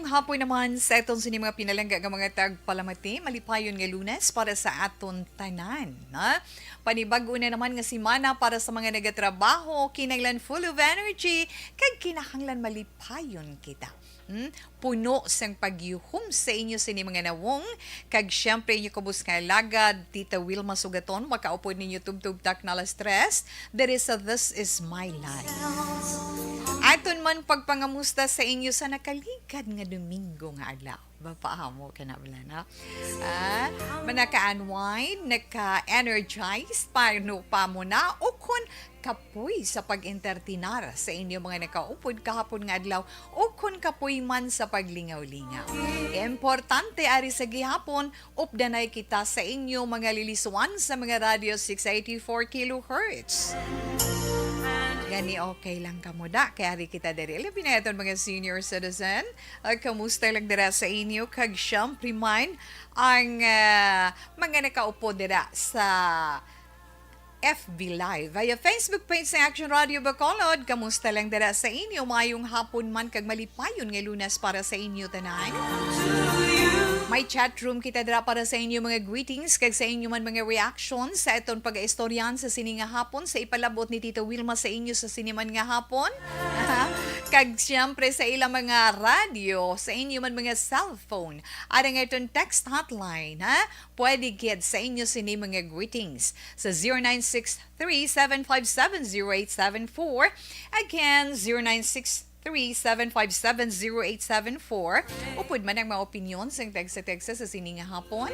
hapon naman sa itong sini mga pinalangga ng mga tagpalamati, malipayon nga Lunes para sa aton tanan. Na? Panibago na naman nga simana para sa mga nagatrabaho, kinanglan full of energy, kag kinahanglan malipayon kita. Puno sang pagyuhom sa inyo sini mga nawong, kag syempre inyo kubos nga lagad, Tita Wilma Sugaton, makaupod ninyo tubtub-tak na stress, there is a This Is My Life. Aton man pagpangamusta sa inyo sa nakaligad nga Domingo nga adlaw. Bapaamo ka na wala na. Manaka-unwind, naka-energize, paano pa mo na, o kung kapoy sa pag-entertinar sa inyo mga nakaupod kahapon nga adlaw, o kung kapoy man sa paglingaw-lingaw. Importante ari sa gihapon, updanay kita sa inyo mga lilisuan sa mga radio 684 kHz. Gani okay lang kamo da, kaya rin kita dari. Labi na ito mga senior citizen. Kamusta lang dira sa inyo? Kag syempre man ang mga nakaupo dira sa FB Live. Via Facebook page sa Action Radio Bacolod. Kamusta lang dira sa inyo? Mayong hapon man kag malipayon nga Lunes para sa inyo tanan. May chat room kita dira para sa inyo mga greetings kag sa inyo man mga reactions sa itong pag-istoryan sa sini nga hapon sa ipalabot ni Tita Wilma sa inyo sa siniman nga hapon. Kag siyempre sa ilang mga radio, sa inyo man mga cellphone, at ang itong text hotline, pwede get sa inyo sini mga greetings sa 0963-757-0874. Again, 0963-757-0874. Upod man ang mga opinion sa tegsa sa sini nga hapon.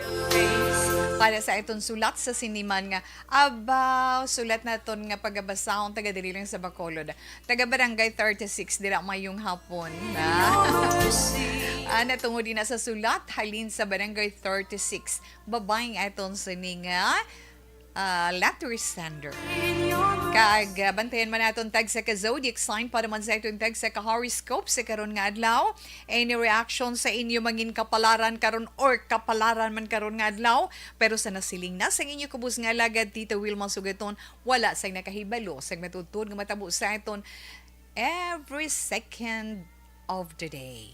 Para sa itong sulat sa siniman nga sulat na ito nga pagabasahon taga dili lang sa Bacolod. Taga Barangay 36 dira mayong hapon. Natungo din na sa sulat halin sa Barangay 36. Babaeng itong sini nga letter sender. Kag bantayan man naton tag sa ka-zodiac sign para man sa itong tag sa ka-horoscope sa karon nga adlaw. Any reaction sa inyo mangin kapalaran karon or kapalaran man karon nga adlaw, pero sa nasiling na sa inyo kubos nga lagad Tita Wilma Sugaton, wala sa nakahibalo sa matutod nga matabo sa iton every second of the day.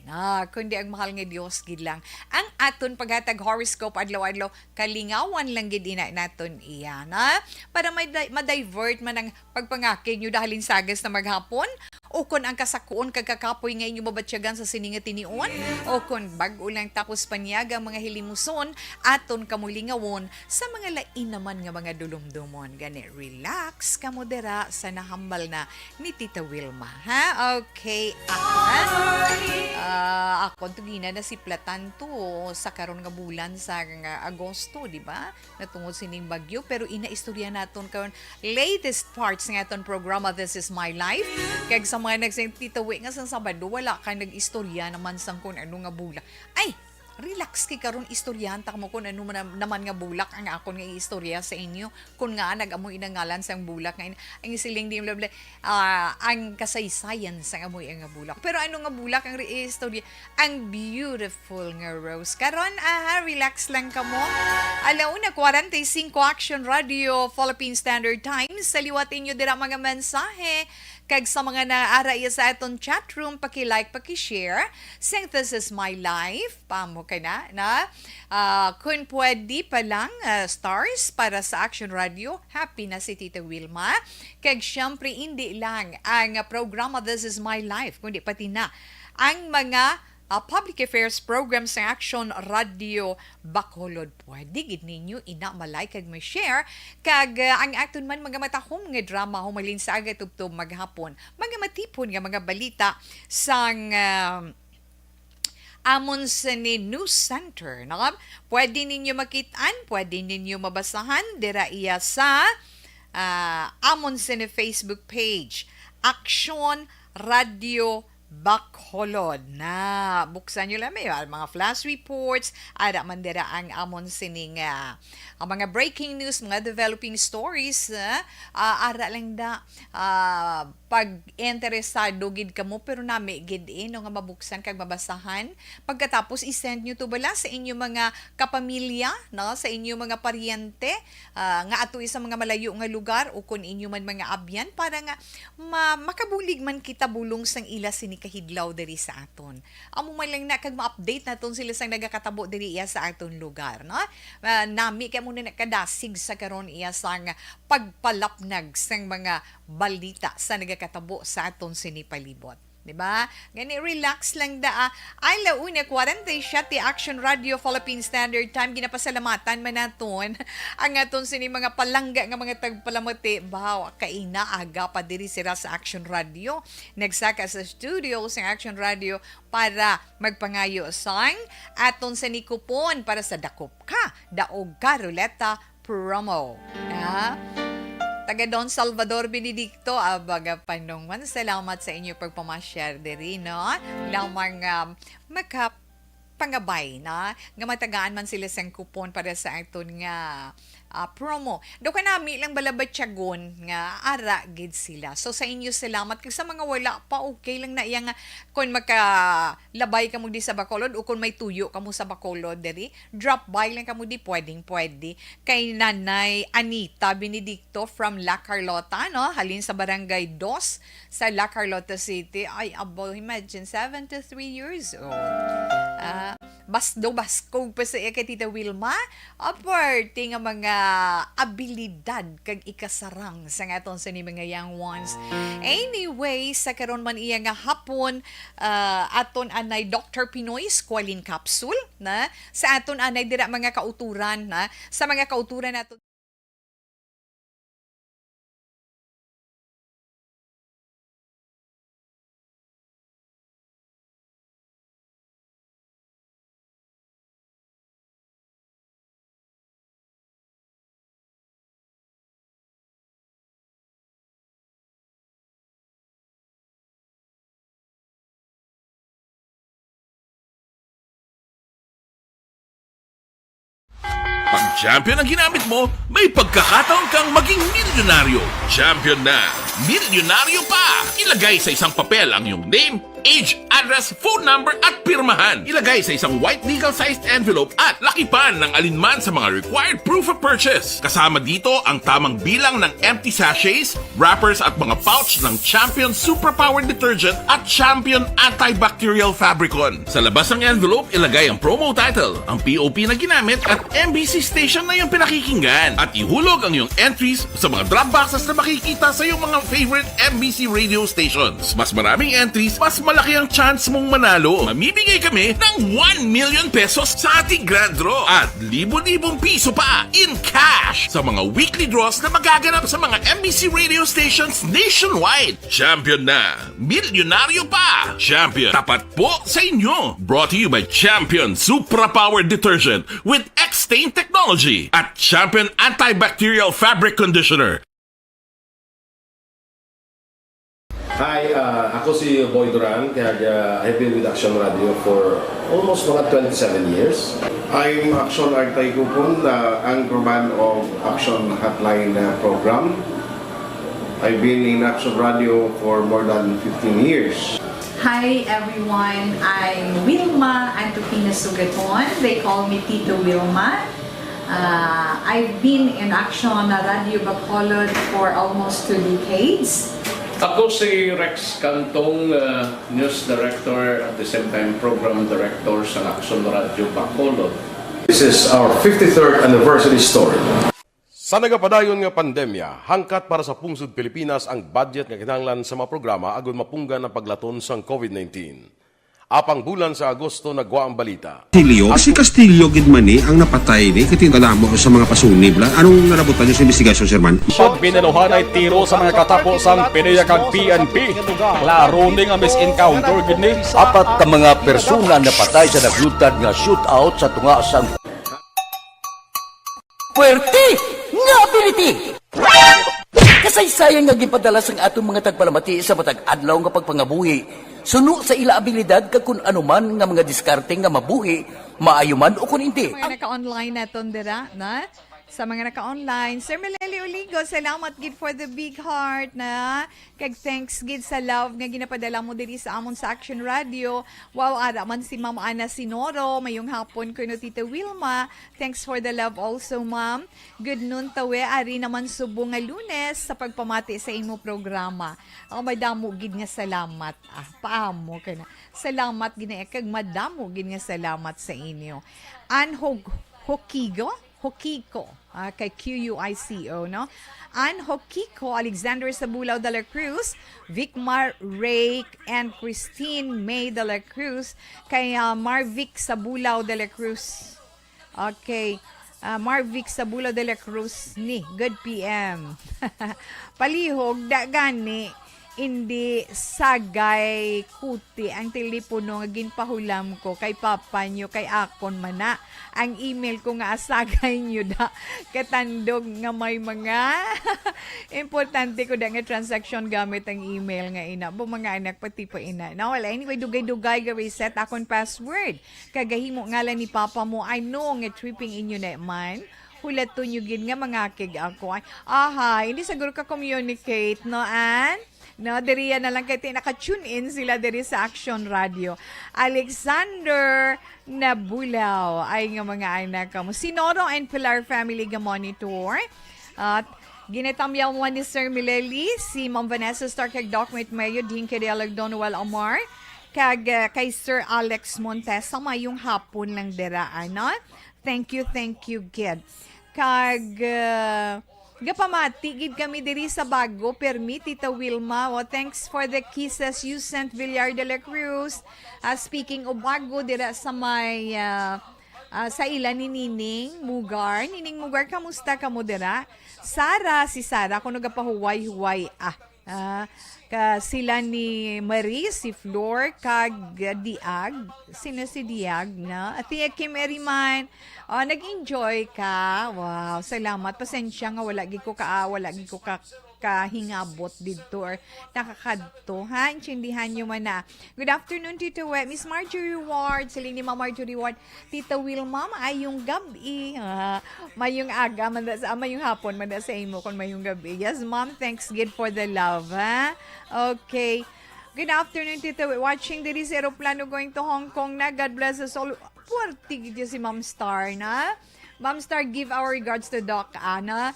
Kundi ang mahal nga Dios gid lang. Ang aton paghatag horoscope adlaw-adlaw, kalingawan lang gid ina naton iya na para ma-divert man ang pagpangakig nyo dahil sagas na maghapon, o kun ang kasakuon kagkakapoy nga inyo mabatsyagan sa sininga tinion, o kun bag-o lang tapos panyaga mga hilimuson aton kamulingawon sa mga lain naman nga mga dulumdumon. Gani relax kamo dira sa nahambal na ni Tita Wilma, ha? Okay, ako tugina na si Platan to sa karon nga bulan sa Agosto, di ba? Natungod sining bagyo, pero inaistorya naton karon latest parts nga aton programa This Is My Life. Kag sa mga nagsayang titawi nga sa Sabado, wala ka nag-istorya naman sang kung ano nga bulak. Ay, relax kay karon istoryahan ta mo kung ano naman nga bulak ang akon nga istorya sa inyo. Kung nga nag-amoy inangalan sang bulak nga ang siling di bla bla ang kasaysayan sang amoy nga bulak. Pero ano nga bulak ang istorya? Ang beautiful nga rose. Karon relax lang kamo. Alauna 45 Action Radio Philippine Standard Time. Saliwatin nyo dira mga mensahe. Kag sa mga naara sa aton chat room, paki-like, paki-share. Saying This Is My Life. Pamo ka na. Kung pwede pa lang, stars para sa Action Radio. Happy na si Tita Wilma. Kag syempre, hindi lang ang programa This Is My Life, kundi pati na ang mga public affairs program sa Action Radio Bacolod. Pwede gid ninyo ina malay kag may share kag ang aton man mga matahom nga drama humalin sa aga tubtob maghapon. Mga matipon nga mga balita sang amon sa ni News Center. Pwede ninyo makitaan, pwede ninyo mabasahan dira iya sa amon sa ni Facebook page Action Radio Bacolod. Na buksan nyo lang may mga flash reports, ada man dira ang amon sining ang mga breaking news, mga developing stories, ara lang da pag interesado gid kamo pero nami gid no nga mabuksan kag mabasahan pagkatapos i-send nyo to bala sa inyo mga kapamilya no sa inyo mga paryente nga ato sa mga malayo nga lugar o kun inyo man mga abyan para nga makabulig man kita bulong sang ila sini kahidlaw diri sa aton amo man lang na kag ma-update naton sila sang nagakatabo diri iya sa aton lugar no nami kay mo na nakadasig sa karon iya sang pagpalapnag sang mga balita sa nagakatabo sa aton sinipalibot. Diba? Gani, relax lang da. Ay, launa, 47 ti Action Radio Philippine Standard Time. Ginapasalamatan man naton ang aton sini mga palangga nga mga tagpalamati. Baw, kaina aga pa diri sila sa Action Radio. Nagsaka sa studio sa Action Radio para magpangayo sang aton sini kupon para sa dakop ka. Daog ka, Ruleta promo. Taga Don Salvador Benedicto, abaga panungman. Salamat sa inyo pagpamashare diri, no? Lamang makapangabay, na nga matagaan man sila sang kupon para sa aton nga promo. Do ka nami lang balabatyagon nga ara gid sila. So sa inyo salamat kag sa mga wala pa okay lang na iya nga kun makalabay kamo di sa Bacolod o kun may tuyo kamo sa Bacolod diri, drop by lang kamo di pwede kay Nanay Anita Benedicto from La Carlota, no? Halin sa Barangay 2 sa La Carlota City. Ay abo, imagine 73 years old. Baskog pa sa iya kay Tita Wilma, aparte nga mga abilidad kag ikasarang sa aton sa ni mga young ones. Anyway, sa karon man iya nga hapon, aton anay Dr. Pinoy Squalene Capsule, na sa aton anay dira mga kauturan, na sa mga kauturan naton Pag champion ang ginamit mo, may pagkakataon kang maging milyonaryo. Champion na, milyonaryo pa! Ilagay sa isang papel ang iyong name, age, address, phone number at pirmahan. Ilagay sa isang white legal-sized envelope at lakipan ng alinman sa mga required proof of purchase. Kasama dito ang tamang bilang ng empty sachets, wrappers at mga pouch ng Champion Superpower Detergent at Champion Antibacterial Fabricon. Sa labas ng envelope, ilagay ang promo title, ang POP na ginamit at MBC station na yung pinakikinggan. At ihulog ang iyong entries sa mga drop boxes na makikita sa iyong mga favorite MBC radio stations. Mas maraming entries, mas malaki ang chance mong manalo. Mamimigay kami ng 1 million pesos sa ating grand draw at libo-libong piso pa in cash sa mga weekly draws na magaganap sa mga MBC radio stations nationwide. Champion na, milyonaryo pa. Champion, tapat po sa inyo. Brought to you by Champion Superpower Detergent with X-Stain Technology at Champion Antibacterial Fabric Conditioner. Hi, ako si Boy Duran, kaya I've been with Action Radio for almost mga 27 years. I'm Action Artay Kupon, anchorman of Action Hotline program. I've been in Action Radio for more than 15 years. Hi everyone, I'm Wilma Antofina Sugaton. They call me Tito Wilma. I've been in Action Radio Bacolod for almost 2 decades. Ako si Rex Cantong, News Director at the same time Program Director sa Action Radio Bacolod. This is our 53rd anniversary story. Sa nagapadayon nga pandemya, hangkat para sa pungsod Pilipinas ang budget nga kinahanglan sa mga programa agon mapunggan ang paglaton sang COVID-19. Apang bulan sa Agosto nagwa ang balita. Castillo, si Castillo gidmani ang napatay ni katingkalamo sa mga pasunib lang. Anong narabutan niyo sa investigasyon, Sir Man? Pag binaluhan ay tiro sa mga katapos ang PNP kag PNP. Klaro ni nga misencounter gid ni. Apat ka mga persona na patay sa naglutad nga shootout sa tunga sang Puerte nga ability. Kasaysayan nga gipadala sang atong mga tagpalamati sa matag adlaw nga pagpangabuhi. Suno sa ila abilidad kag kun anuman nga mga diskarte nga mabuhi, maayo man o kun hindi. Mga naka-online naton dira, na? sa mga naka-online. Sir Meleli Oligo, salamat gid for the big heart na. Kag thanks gid sa love nga ginapadala mo diri sa amon sa Action Radio. Wow, ara man si Ma'am Ana Sinoro, mayong hapon ko no Tita Wilma. Thanks for the love also, Ma'am. Good noon tawe, ari naman subo nga Lunes sa pagpamati sa imo programa. Ang madamo gid nga salamat. Paamo ka na. Salamat gid na kag madamo gid nga salamat sa inyo. Hokiko, kay QUICO, no? Ann Hokiko, Alexander Sabulao de la Cruz, Vicmar Ray, and Christine May de la Cruz, kay Marvic Sabulao de la Cruz. Okay, Marvic Sabulao de la Cruz ni, good PM. Palihog, da gani, hindi sagay kuti ang telepono nga ginpahulam ko kay papa nyo, kay akon mana. Ang email ko nga asagay nyo da katandog nga may mga importante ko da nga transaction gamit ang email nga ina. Bu mga anak pati pa ina. Now, wala, anyway, dugay-dugay ga reset akon password. Kagahimo ngalan ni papa mo, I know nga tripping inyo na man. Hulato nyo gin nga mga kig ako. Hindi siguro ka communicate, no, Ann? No, diri na lang kay naka-tune in sila diri sa Action Radio. Alexander Nabulaw ay nga mga anak mo. Sinoro and Pilar family ga monitor. At ginatamyaw mo ni Sir Mileli, si Ma'am Vanessa Stark kag Doc Mayo, Dean Kedelag Donwell Omar, kag kay Sir Alex Montesa, mayong hapon lang dira, ano? Thank you, Gid. Kag gapamati gid kami diri sa Bago, permi Tita Wilma. Thanks for the kisses you sent, Villar de la Cruz. Speaking of Bago, dira sa may sa ila ni Nining Mugar. Nining Mugar, kamusta ka mo dira? Si Sara, kung nagapahuway-huway. Sila ni Marie, si Flor, kag Diag. Sino si Diag, na? At Kim Eriman, nag-enjoy ka. Wow, salamat. Pasensya nga, wala gi ko kahingabot dito or nakakadto. Intindihan nyo man na. Good afternoon, Tita We. Miss Marjorie Ward. Sila ni Ma'am Marjorie Ward. Tita Wilma, ayong gabi. Mayong aga, mayong hapon, manda sa imo kung mayong gabi. Yes, Ma'am, thanks good for the love. Okay. Good afternoon, Tita We. Watching diri sa aeroplano going to Hong Kong na. God bless us all. Puwerti gid si Ma'am Star na. Ma'am Star, give our regards to Doc Ana.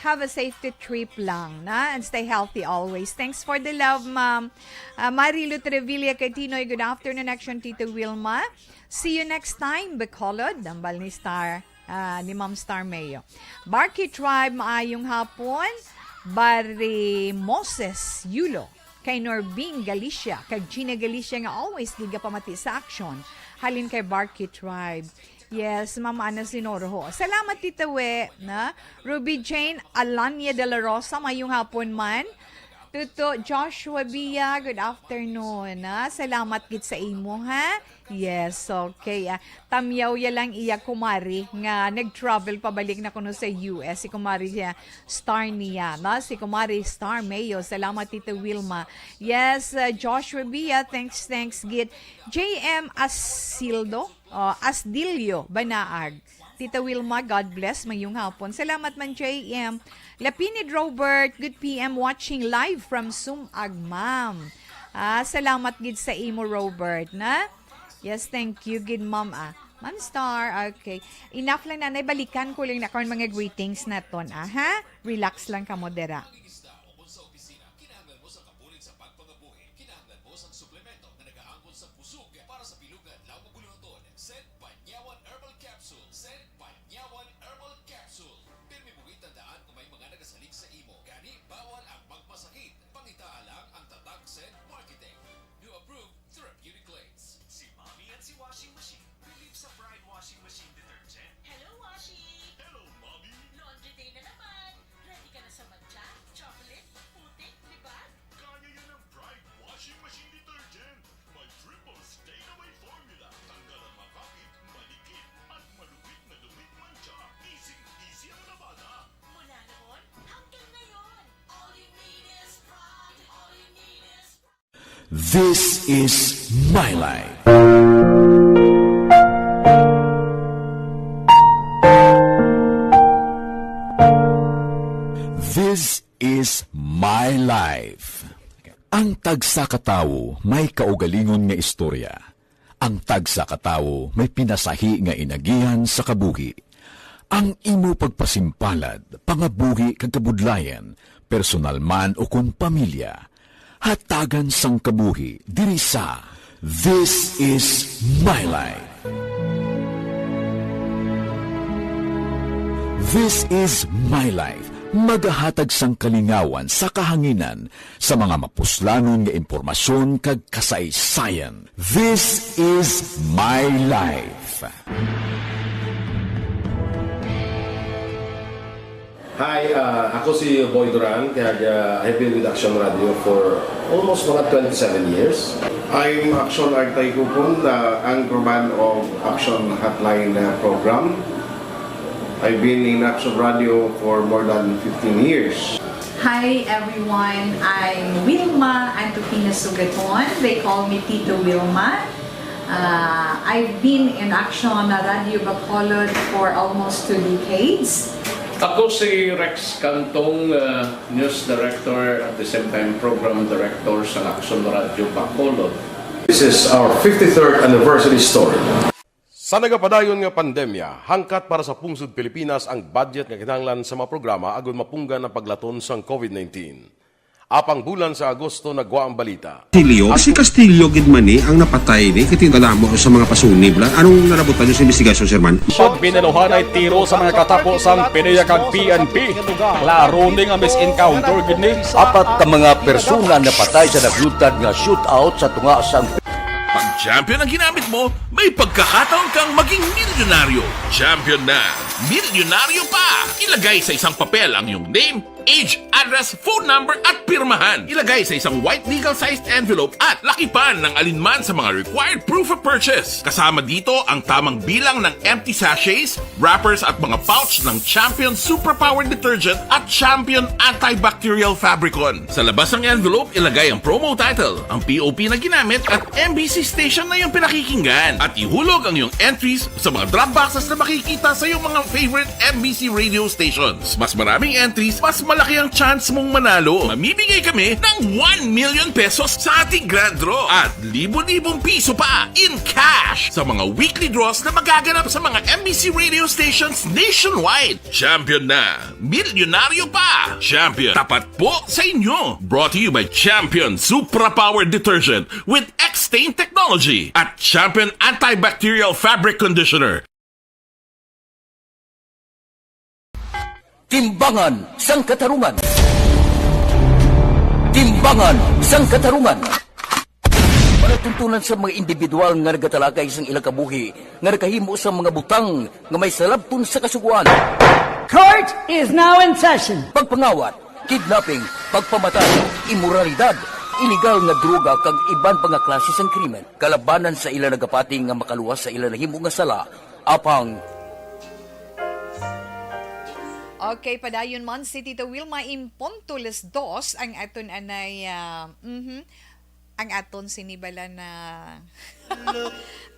Have a safety trip lang, na? And stay healthy always. Thanks for the love, Ma'am. Marilu Trevilla Catinoy, good afternoon, Action Tito Wilma. See you next time, Bacolod. Dambal ni Star, ni Ma'am Star Mayo. Barky Tribe, maayong hapon. Barry Moses Yulo. Kay Norbing Galicia. Kay Gina Galicia nga always gigapamati sa Action. Halin kay Barky Tribe. Yes, Mama Ana Sinoro. Salamat, Tita We, na? Ruby Jane Alanya de la Rosa, mayong hapon man. Tuto Joshua Bia, good afternoon, na? Salamat gid sa imo, ha? Yes, okay. Tamyaw ya lang iya kumari nga nag-travel pabalik na kuno sa US. Si kumari siya Star niya, na? Si kumari Star Mayo. Salamat, Tita Wilma. Yes, Joshua Bia, thanks gid. JM Asdilio Banaag. Tita Wilma, God bless. Mayong hapon. Salamat man, JM. Lapinid Robert, good PM watching live from Sumag, Ma'am. Salamat gid sa imo, Robert, na? Yes, thank you, gid, Ma'am. Ma'am Star, okay. Enough lang na, balikan ko lang na kung mga greetings na ton, ha? Relax lang ka, modera. This is my life. Life. Ang tagsa katawo may kaugalingon nga istorya. Ang tagsa katawo may pinasahi nga inagihan sa kabuhi. Ang imo pagpasimpalad, pangabuhi kag kabudlayan, personal man o kun pamilya, hatagan sang kabuhi diri sa This is My Life. This is My Life. Magahatag sang kalingawan sa kahanginan sa mga mapuslanon nga impormasyon kag kasaysayan. This is My Life. Hi, ako si Boy Duran, kaya I've been with Action Radio for almost mga 27 years. I'm Action Artay Kupon, anchorman of Action Hotline program. I've been in Action Radio for more than 15 years. Hi everyone, I'm Wilma Antofina Sugaton. They call me Tito Wilma. I've been in Action Radio Bacolod for almost 2 decades. Ako si Rex Cantong, News Director at the same time Program Director sa Action Radio Bacolod. This is our 53rd anniversary story. Sa nagapadayon nga pandemya, hangkat para sa pungsod Pilipinas ang budget nga kinahanglan sa mga programa agon mapunggan ang paglaton sang COVID-19. Apang bulan sa Agosto nagwa ang balita. Si Castillo gidmani ang napatay ni kitingalamo sa mga pasunib. Anong narabutan niyo sa investigasyon, Sir Man? Siyod biniluhan ay tiro sa mga katapusang PIDEA kag PNP. Laro ning ang misencounter gid ni. Apat ka mga persona na patay sa naglutad nga shootout sa tunga sang Pag champion ang ginamit mo, may pagkakataon kang maging milyonaryo. Champion na, milyonaryo pa! Ilagay sa isang papel ang iyong name, age, address, phone number at pirmahan. Ilagay sa isang white legal-sized envelope at lakipan ng alinman sa mga required proof of purchase. Kasama dito ang tamang bilang ng empty sachets, wrappers at mga pouch ng Champion Superpower Detergent at Champion Antibacterial Fabricon. Sa labas ng envelope, ilagay ang promo title, ang POP na ginamit at MBC station na yung pinakikinggan. At ihulog ang iyong entries sa mga drop boxes na makikita sa iyong mga favorite MBC radio stations. Mas maraming entries, mas malaki ang chance mong manalo. Mamimigay kami ng 1 million pesos sa ating grand draw at libo-libong piso pa in cash sa mga weekly draws na magaganap sa mga MBC radio stations nationwide. Champion na, milyonaryo pa. Champion, tapat po sa inyo. Brought to you by Champion Supra Power Detergent with X-Stain Technology at Champion Antibacterial Fabric Conditioner. Timbangan sang katarungan. Timbangan sang katarungan. Panatuntunan sa mga individual nga nagatalagay sang ilang kabuhi nga nakahimo sa mga butang nga may salabton sa kasuguan. Court is now in session. Pagpangawat, kidnapping, pagpamatay, imoralidad, iligal nga droga kag iban pa nga klase sang krimen. Kalabanan sa ilang nagapating nga makaluwas sa ilang nahimo nga sala apang Okay, padayon man si Tito Wilma Impontules 2 ang aton anay ang aton sinibala na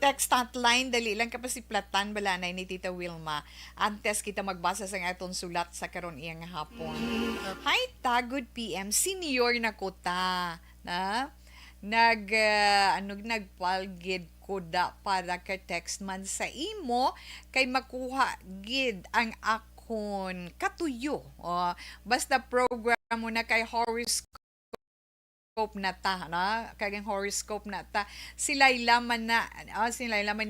text hotline dali lang kapasiplatan balanay ni Tita Wilma. Antes kita magbasa sa aton sulat sa karon iyang hapon. Hi ta, good PM, senior na ko ta na nagpalgid ko da para ka text man sa imo kay makuha gid ang akon katuyo. Basta program mo na kay horoscope na ta, na kagang horoscope na ta. Sila'y laman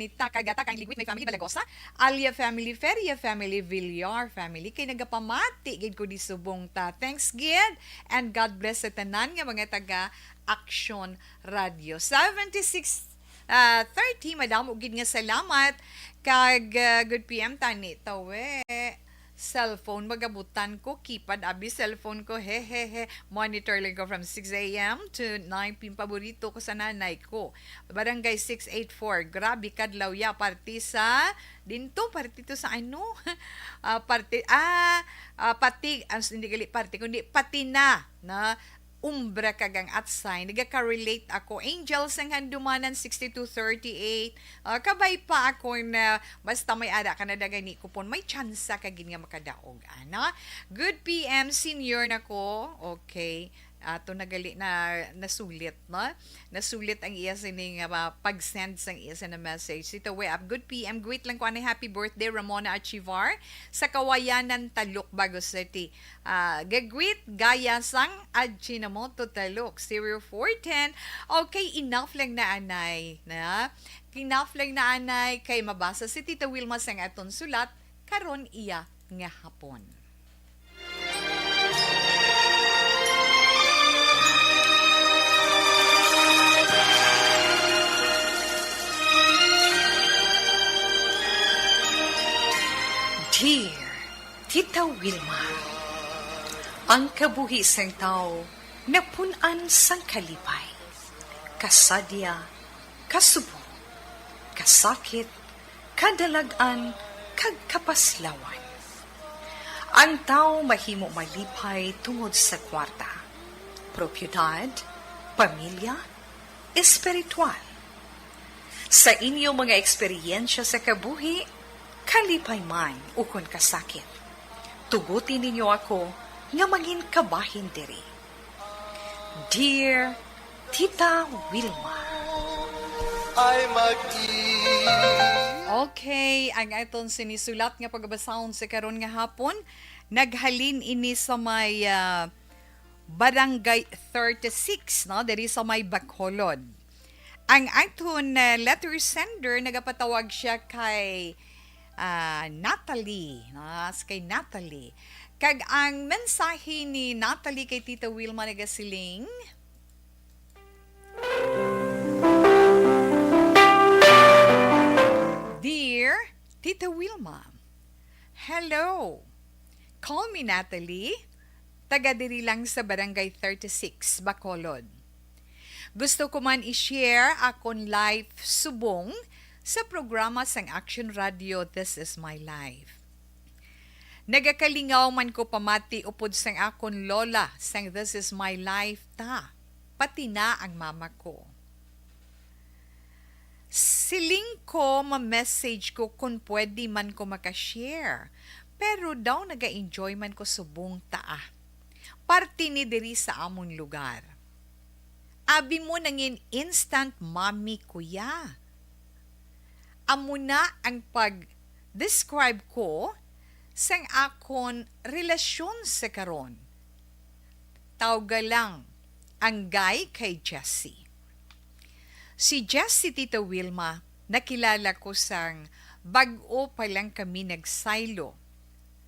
ni ta kagata kang ligwit may family Balagosa, Alia family, Feria family, Villar family kay nagapamati gid ko di subong ta. Thanks gid and God bless sa tanan nga mga taga Action Radio 7630. Madam ugid nga salamat kag good PM tani tawe cellphone magabutan ko keypad abi cellphone ko he monitor lang ko from 6 a.m. to 9 p.m. paborito ko sa nanay ko barangay 684 grabe kadlaw ya party sa dinto party to sa ano party hindi gali party kundi pati na umbra kagang at sign. Nagaka-relate ako. Angels ang handumanan 6238. Kabay pa ako na basta may ada ka na dagani kupon. May tsansa kagin nga makadaog. Ana? Good PM, senior na ko. Okay. ato nagali na nasulit, no? Nasulit ang iya sining pag-send sang iya sa na message. Ito, way up. Good PM. Greet lang ko ani happy birthday, Ramona Achivar, sa Kawayanan, Taluk, Bagos City. Gagreet, Gaya sang Ajinomoto, Taluk, 0410. Okay, enough lang na anay, na? Enough lang na anay, kay mabasa si Tita Wilma sang aton sulat, karon iya nga hapon. Dear Tita Wilma, ang kabuhi sang tao napunan sang kalipay, kasadya, kasubo, kasakit, kadalagan, kag kapaslawan. Ang tao mahimo malipay tungod sa kwarta, propiedad, pamilya, espiritual. Sa inyo mga eksperyensya sa kabuhi, kalipay man ukon kasakit. Tugutin ninyo ako nga mangin kabahin diri. Dear Tita Wilma. Okay, ang aton sinisulat nga pagbasahon sa karon nga hapon, naghalin ini sa may Barangay 36, no? Diri sa may Bacolod. Ang aton letter sender, nagapatawag siya kay Natalie, kay Natalie. Kag ang mensahe ni Natalie kay Tita Wilma nagasiling, Dear Tita Wilma, hello. Call me Natalie. Taga diri lang sa Barangay 36, Bacolod. Gusto ko man i-share akong life subong sa programa sang Action Radio This Is My Life. Nagakalingaw man ko pamati upod sang akon lola sang This Is My Life ta, pati na ang mama ko. Siling ko ma-message ko kung pwede man ko makashare, pero daw naga-enjoy man ko subong taa. Parti ni diri sa amon lugar. Abi mo nangin instant mommy kuya. Amo na ang pag-describe ko sang akon relasyon sa karon. Tawga lang ang guy kay Jessie. Si Jessie, Tita Wilma, nakilala ko sang bag-o pa lang kami nagsaylo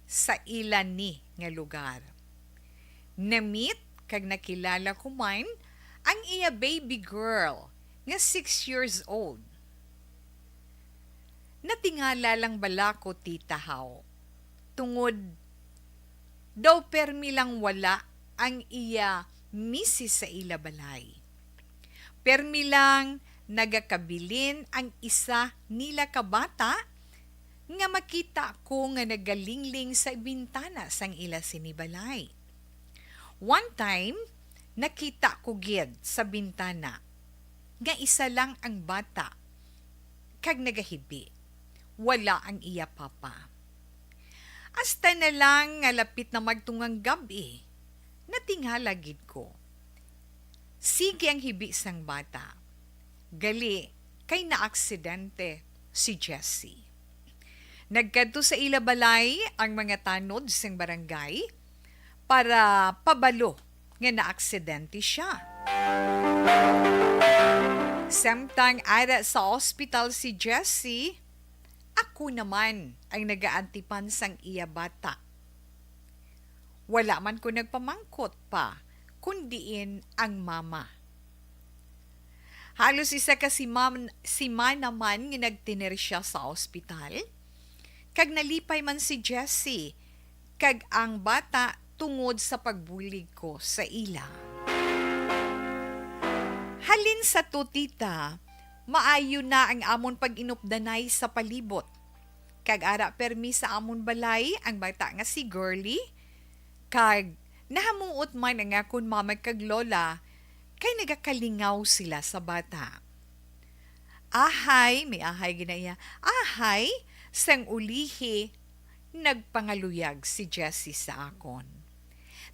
sa ilan ni nga lugar. Na-meet kag nakilala ko man ang iya baby girl nga 6 years old. Natingala lang bala ko, Tita How. Tungod, daw permi lang wala ang iya misis sa ila balay. Permi lang nagakabilin ang isa nila kabata nga makita ko nga nagalingling sa bintana sang ila sinibalay. One time, nakita ko gid sa bintana nga isa lang ang bata kag nagahibi. Wala ang iya papa. Hasta na lang nga lapit na magtungang gabi, natingala gid ko. Sige ang hibi sang bata. Gali, kay naaksidente si Jessie. Nagkadto sa ilabalay ang mga tanod sang barangay para pabalo nga naaksidente siya. Samtang ara sa ospital si Jessie, ako naman ang nagaantipan sang iya bata. Wala man ko nagpamangkot pa, kundiin ang mama. Halos isa ka si ma naman nga nagtiner siya sa ospital. Kag nalipay man si Jessie, kag ang bata tungod sa pagbulig ko sa ila. Halin sa tutita, maayo na ang amon pag-inupdanay sa palibot. Kag ara permi sa amon balay ang bata nga si Girlie. Kag nahamuot man ang akon mama kag lola kay nagakalingaw sila sa bata. Ahay, may ahay ginaya. Ahay, sang ulihi, nagpangaluyag si Jessie sa akon.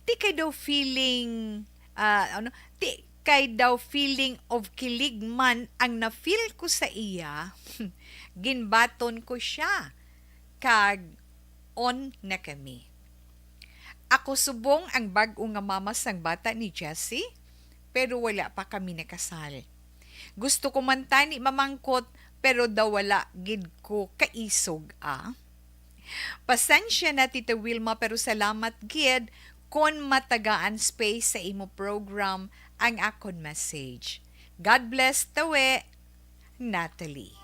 Di kay daw feeling Ti kay daw feeling of kilig man ang na-feel ko sa iya, ginbaton ko siya, kag on na kami. Ako subong ang bag-o nga mama sang bata ni Jessie, pero wala pa kami nakasal. Gusto ko man tani mamangkot, pero daw wala gid ko kaisog Pasensya na Tita Wilma, pero salamat gid kon matagaan space sa imo program ang akon message. God bless tawe, Natalie.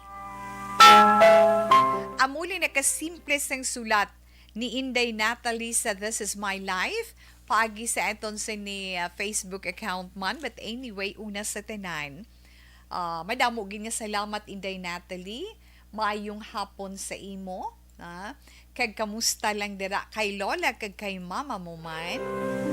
Amuli na kasimple sang sulat ni Inday Natalie sa This Is My Life. Paagi sa aton sa ni Facebook account man. But anyway, una sa tanan. Madamo gin nga salamat Inday Natalie. Maayong hapon sa imo. Kag kamusta lang dira kay Lola kag kay Mama mo man.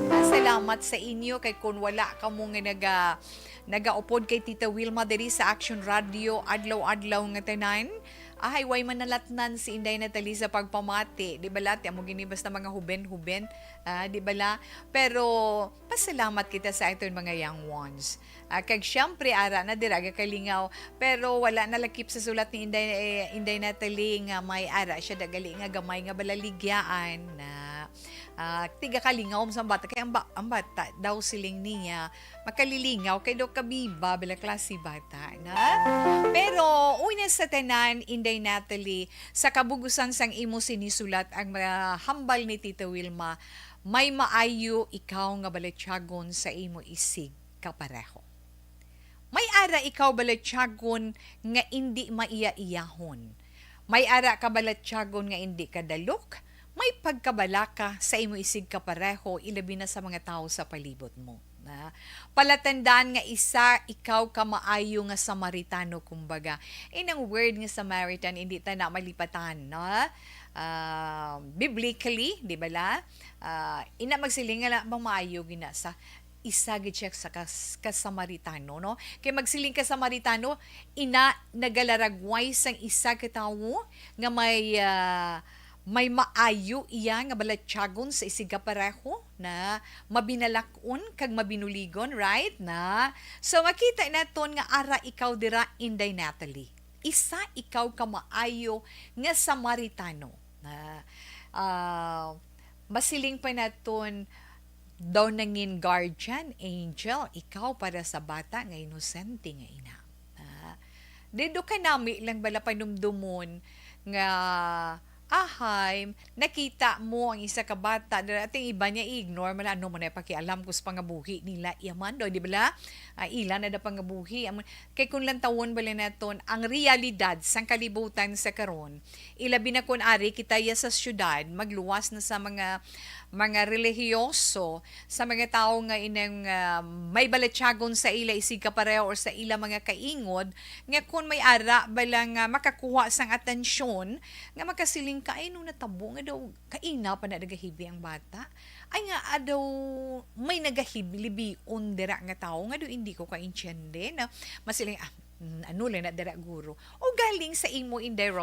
Salamat sa inyo kay kun wala ka mo nga nagaupod kay Tita Wilma diri sa Action Radio adlaw-adlaw nga tanan. Way manalatnan si Inday Natalie sa pagpamati. Di bala? Amo gini basta mga huben-huben. Di bala? Pero pasalamat kita sa aton mga young ones. Kag syempre ara na dira kalingaw. Pero wala na lakip sa sulat ni Inday Natalie nga may ara siya dagali nga gamay nga balaligyaan na tiga kalingaw sa bata. Kaya ang bata daw siling niya makalilingaw kay daw kabiba bila klase bata na. Pero una sa tanan Inday Natalie, sa kabugusan sang imo sinisulat ang hambal ni Tita Wilma, may maayo ikaw nga balatyagon sa imo isig kapareho. May ara ikaw balatyagon nga indi maiya-iyahon. May ara ka balatyagon nga indi kadalok. May pagkabalaka sa imo isig kapareho, ilabi na sa mga tao sa palibot mo. Palatandaan nga isa ikaw ka maayo nga Samaritano kumbaga. Ang word nga Samaritan hindi ta na malipatan, no? Biblically, di ba la? Ina magsiling nga bang maayo gina sa isa gid siya sa Samaritano, no? Kay magsiling ka Samaritano, ina nagalaragway sang isa ka tawo nga may maayo iya nga balatyagon sa isiga pareho na mabinalakon kag mabinuligon, right? Na so makita naton nga ara ikaw dira Inday Natalie. Isa ikaw ka maayo nga Samaritano na masiling pa naton daw nangin guardian angel ikaw para sa bata nga inosente nga ina. Dedo ka nami lang bala panumdumon nga nakita mo ang isa ka bata, ating iba niya ignore man ano man ay pakialam ko sa pangabuhi nila yaman do, di ba? Ila na da pangabuhi. Kay kun lang tawon bala naton ang realidad sang kalibutan sa karon. Ilabi na kun ari kita ya sa syudad, magluwas na sa mga relihiyoso, sa mga tao nga inang may balatyagon sa ila isig kapareho or sa ila mga kaingod nga kun may ara balang makakuha sang atensyon nga makasiling ka ay nung natabo nga daw kaina pa na nagahibi ang bata ay nga daw may nagahibi dira nga tao nga daw hindi ko kaintyende na masiling ano lang na dira guro o galing sa imo Inday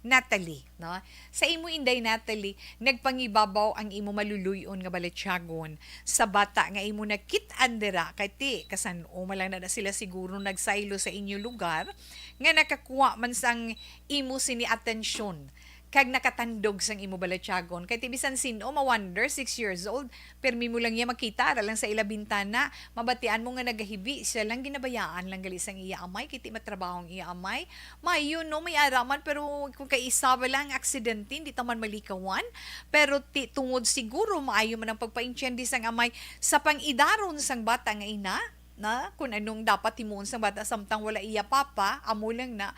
Natalie, no? Sa imo Inday Natalie nagpangibabaw ang imo maluluyon nga balatyagon sa bata nga imo nakit-an dira kay ti kasan-o malang na sila siguro nagsaylo sa inyo lugar nga nakakuha man sang imo sini atensyon kag nakatandog sang imo balatyagon kay tibisan sino ma-wonder 6 years old permi mo lang iya makita ara lang sa ila bintana mabatian mo nga nagahibi siya lang ginabayaan lang gali sang iya amay kiti matrabahong iya amay mayo no may araman pero kung kay isa ba lang aksidente hindi taman malikawan pero tungod siguro maayo man ang pagpaintyende sang amay sa pangidaron sang bata nga ina na kung anong dapat timuon sang bata samtang wala iya papa amo lang na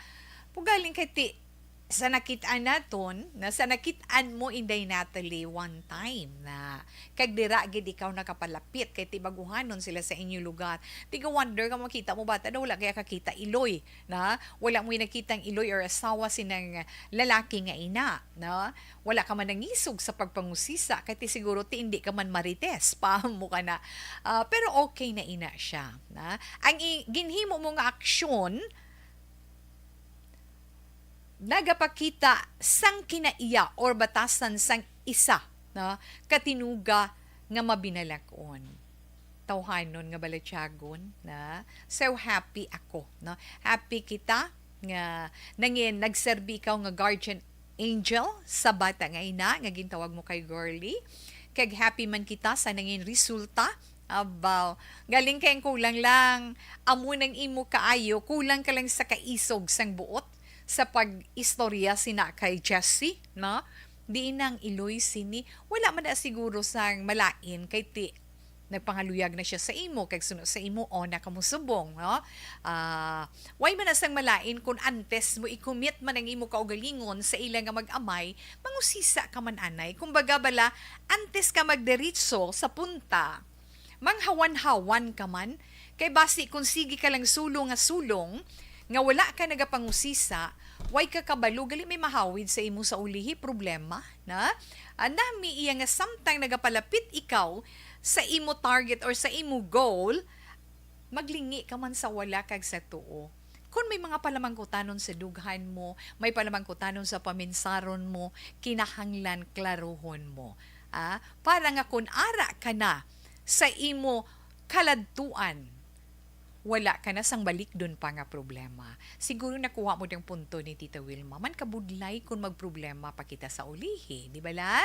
pugaling kay ti sa nakitaan naton, na sa nakitaan mo Inday Natalie one time na kag dira gid ikaw nakapalapit kay tibaguhanon sila sa inyo lugar. Tiga wonder ka makita mo bata daw wala kaya kakita iloy na wala mo nakitang iloy or asawa sinang lalaki nga ina na wala ka man nangisog sa pagpangusisa kay ti siguro ti hindi ka man marites mo ka na pero okay na ina siya na ang ginhimo mo nga aksyon nagapakita sang kinaiya or batasan sang isa na katinuga nga mabinalakon. tawhanon nga balatyagon na so happy ako, no? Happy kita nga nangin nagserbi ikaw nga guardian angel sa bata nga ina nga gintawag mo kay girly. Kag happy man kita sa nangin resulta. Abaw, galing kayong kulang lang. Amo nang imo kaayo, kulang ka lang sa kaisog sang buot sa pag-istorya sina kay Jessie, no? Di nang iloy sini. Wala man na siguro sang malain kay ti nagpangaluyag na siya sa imo kag sunod sa imo na kamusubong, no? Way man na sang malain kung antes mo i-commit man ang imo kaugalingon sa ilang nga mag-amay, mangusisa ka man anay. Kumbaga bala, antes ka magderitso sa punta, manghawan-hawan ka man, kay basi kung sige ka lang sulong nga wala ka nagapangusisa, way ka kabalo, gali may mahawid sa imo sa ulihi, problema, na? Nami iya nga samtang nagapalapit ikaw sa imo target or sa imo goal, maglingi ka man sa wala kag sa tuo. Kung may mga palamangkutanon sa dughan mo, may palamangkutanon sa paminsaron mo, kinahanglan klaruhon mo. Para nga kung ara ka na sa imo kaladtuan, wala ka na sang balik dun pa nga problema. Siguro nakuha mo yung punto ni Tita Wilma. Man kabudlay kung magproblema pa kita sa ulihi. Di ba la?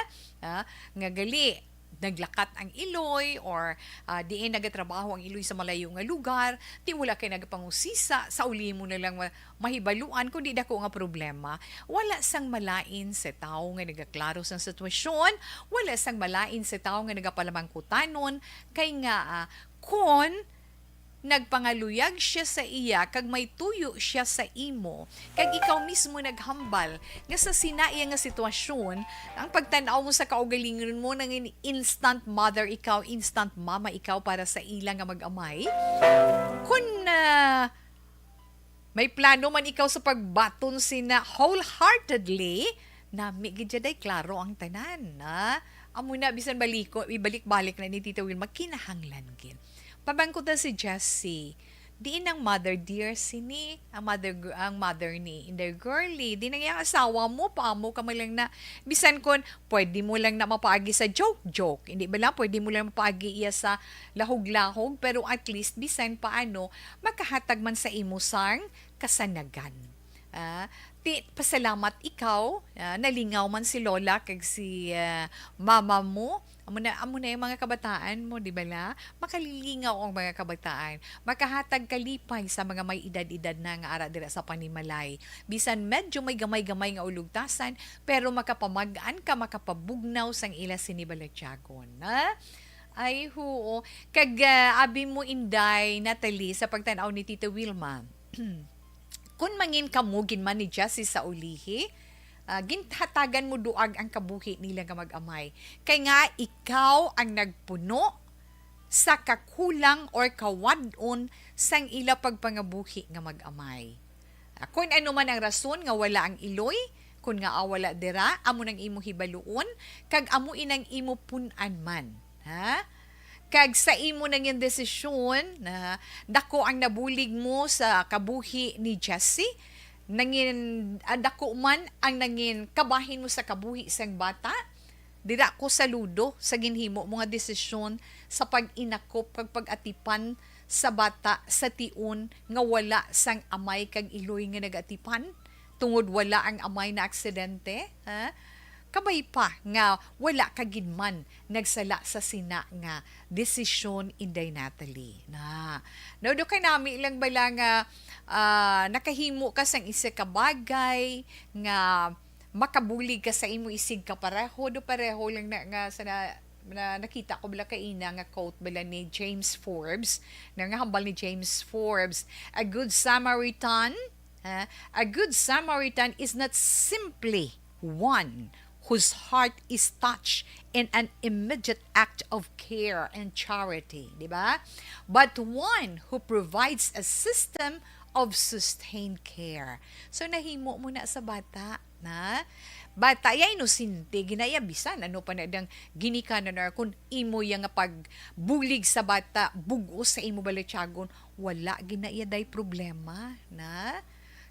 Nga gali, naglakat ang iloy or diin nagatrabaho ang iloy sa malayo nga lugar, di wala kay nagapangusisa, sa uli mo na lang mahibaluan kung di dako nga problema. Wala sang malain sa tao nga nagaklaro sang sitwasyon, wala sang malain sa tao nga nagapalamangkutanon, kay nga kung nagpangaluyag siya sa iya kag may tuyo siya sa imo kag ikaw mismo naghambal nga sa sinaiya nga sitwasyon, ang pagtan-aw mo sa kaugalingon mo nang instant mother ikaw, instant mama ikaw para sa ilang nga mag-amay, kun may plano man ikaw sa pagbaton sina wholeheartedly, nami gidyaday klaro ang tanan, amo na bisan ibalik-balik na ni Tita Wilma, kinahanglan gid. Pabangkot na si Jessie. Diin ang mother dear sini, ang mother ni in the girly. Di nang yung asawa mo, paamo ka mo lang na, bisan kon, pwede mo lang na mapaagi sa joke. Hindi ba lang, pwede mo lang mapaagi iya sa lahog-lahog, pero at least, bisan paano, makahatag man sa imo sang kasanagan. Pasalamat ikaw, nalingaw man si Lola kag si mama mo, amo na yung mga kabataan mo, di ba la? Makalilingaw ang mga kabataan. Makahatag kalipay sa mga may edad-edad na nga ara dira sa panimalay. Bisan medyo may gamay-gamay nga ulugtasan, pero makapamagaan ka, makapabugnaw sang ila sinibalatyagon. Ay huo. Kag abi mo Inday, Natalie, sa pagtanaw ni Tita Wilma, kung mangin kamugin man ni Jessie sa ulihi, ginhatagan mo duag ang kabuhi nila nga mag-amay. Kay nga ikaw ang nagpuno sa kakulang or kawadon sang ila pagpangabuhi nga mag-amay. Kung ano man ang rason nga wala ang iloy, kung nga wala dira, amo nang imo hibaluon, kag amo inang imo punan man. Kag sa imo nang yung desisyon na dako ang nabulig mo sa kabuhi ni Jessie, nangin dako man ang nangin kabahin mo sa kabuhi sang bata, dira ko saludo sa ginhimo mga desisyon sa pag-inakop kag pag-atipan sa bata sa tiun nga wala sang amay kag iloy nga nagatipan tungod wala ang amay na aksidente. Kabay pa nga wala kagid man nagsala sa sina nga desisyon Inday Natalie. Do kay nami lang bala nga nakahimo ka sang isa ka bagay nga makabulig ka sa imo isig ka pareho, do pareho lang na nga sa nakita ko bala kaina nga quote bala ni James Forbes, nga hambal ni James Forbes, a good Samaritan is not simply one whose heart is touched in an immediate act of care and charity, di ba? But one who provides a system of sustained care. So nahimo mo na sa bata, na bata yay no sinti ginaya bisan ano pa na dang ginikanan na kung imo yang nga pagbulig sa bata bugos sa imo balatyagon, wala ginaya day problema, na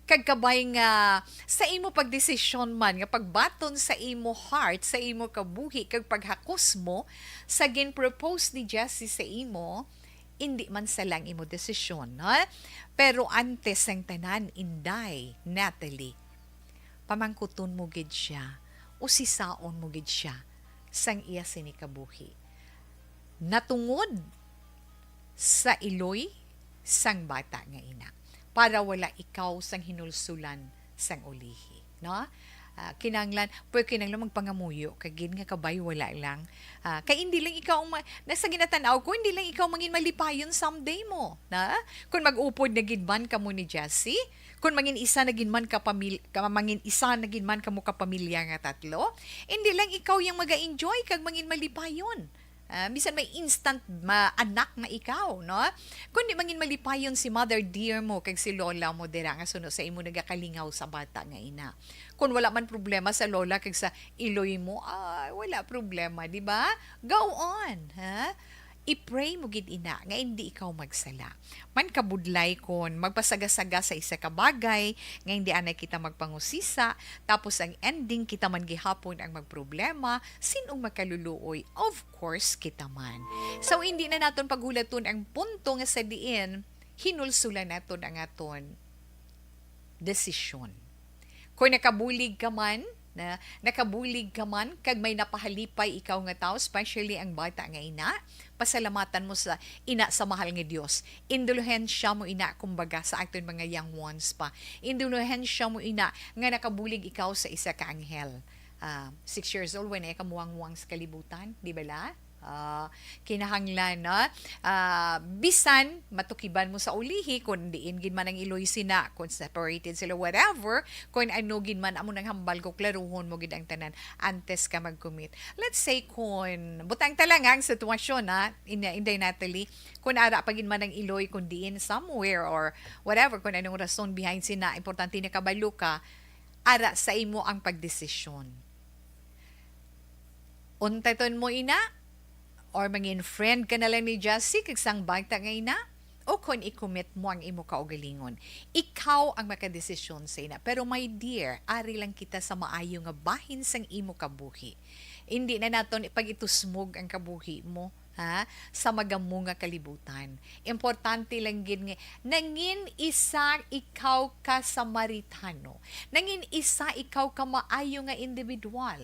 kagkabay nga sa imo pagdesisyon man nga pagbaton sa imo heart, sa imo kabuhi kag paghakos mo sa gin-propose ni Jessie sa imo, hindi man salang imo desisyon, no? Pero antes ang tanan, Inday, Natalie, pamangkuton mo gid siya, o sisaon mo gid siya, sang iya sinikabuhi. Natungod sa iloy sang bata nga ina, para wala ikaw sang hinulsulan sang ulihi, no? Kinanglan magpangamuyo kagin nga kabay wala lang, kay hindi lang ikaw nasa ginatanaw ko, hindi lang ikaw mangin malipayon someday mo, na kung mag-upod na gidman ka mo ni Jessie, kung mangin isa na ginman ka mo kapamilya nga tatlo, hindi lang ikaw yung maga-enjoy kag mangin malipayon. Bisan may instant anak na ikaw, no? Kundi mangin malipayon si mother dear mo kag si lola mo dira nga suno sa imo nagakalingaw sa bata nga ina. Kung wala man problema sa lola kag sa iloy mo, wala problema, di ba? Go on, ha? I-pray mo gid ina nga hindi ikaw magsala. Man kabudlay kon magpasaga-saga sa isa ka bagay nga hindi anay kita magpangusisa, tapos ang ending kita man gihapon ang magproblema, sinong makaluluoy? Of course kita man. So hindi na naton paghulaton ang punto nga sa diin hinulsulan naton ang aton desisyon. Kung nakabulig ka man, kag may napahalipay ikaw nga tao, especially ang bata nga ina, pasalamatan mo sa ina sa mahal nga Dios. Indulhensya mo ina, kumbaga sa aton mga young ones pa. Indulhensya mo ina nga nakabulig ikaw sa isa ka anghel. 6 years old when kamuwang-muwang sa kalibutan, di ba la? Kinahanglan na bisan matukiban mo sa ulihi kung diin gin man ang iloy sina, kung separated sila, whatever, kung ano gin man amo nang hambal ko, klaruhon mo gid ang tanan antes ka mag-commit. Let's say kung butang talangang sitwasyon Inday Natalie, kung ara pagin man ang iloy kung diin somewhere or whatever, kung anong rason behind sina, importante na kabalo ka, ara sa imo ang pagdesisyon. Untaton mo ina, or mangin friend ka na lang ni Jessie kag sang bata nga ina, o kung i-commit mo ang imo kaugalingon, ikaw ang makadesisyon sa ina. Pero my dear, ari lang kita sa maayo nga bahin sang imo kabuhi. Hindi na naton ipag-itusmog ang kabuhi mo, sa magamu nga kalibutan. Importante lang gid nga nangin isa ikaw ka Samaritano. Nangin isa ikaw ka maayo nga individual,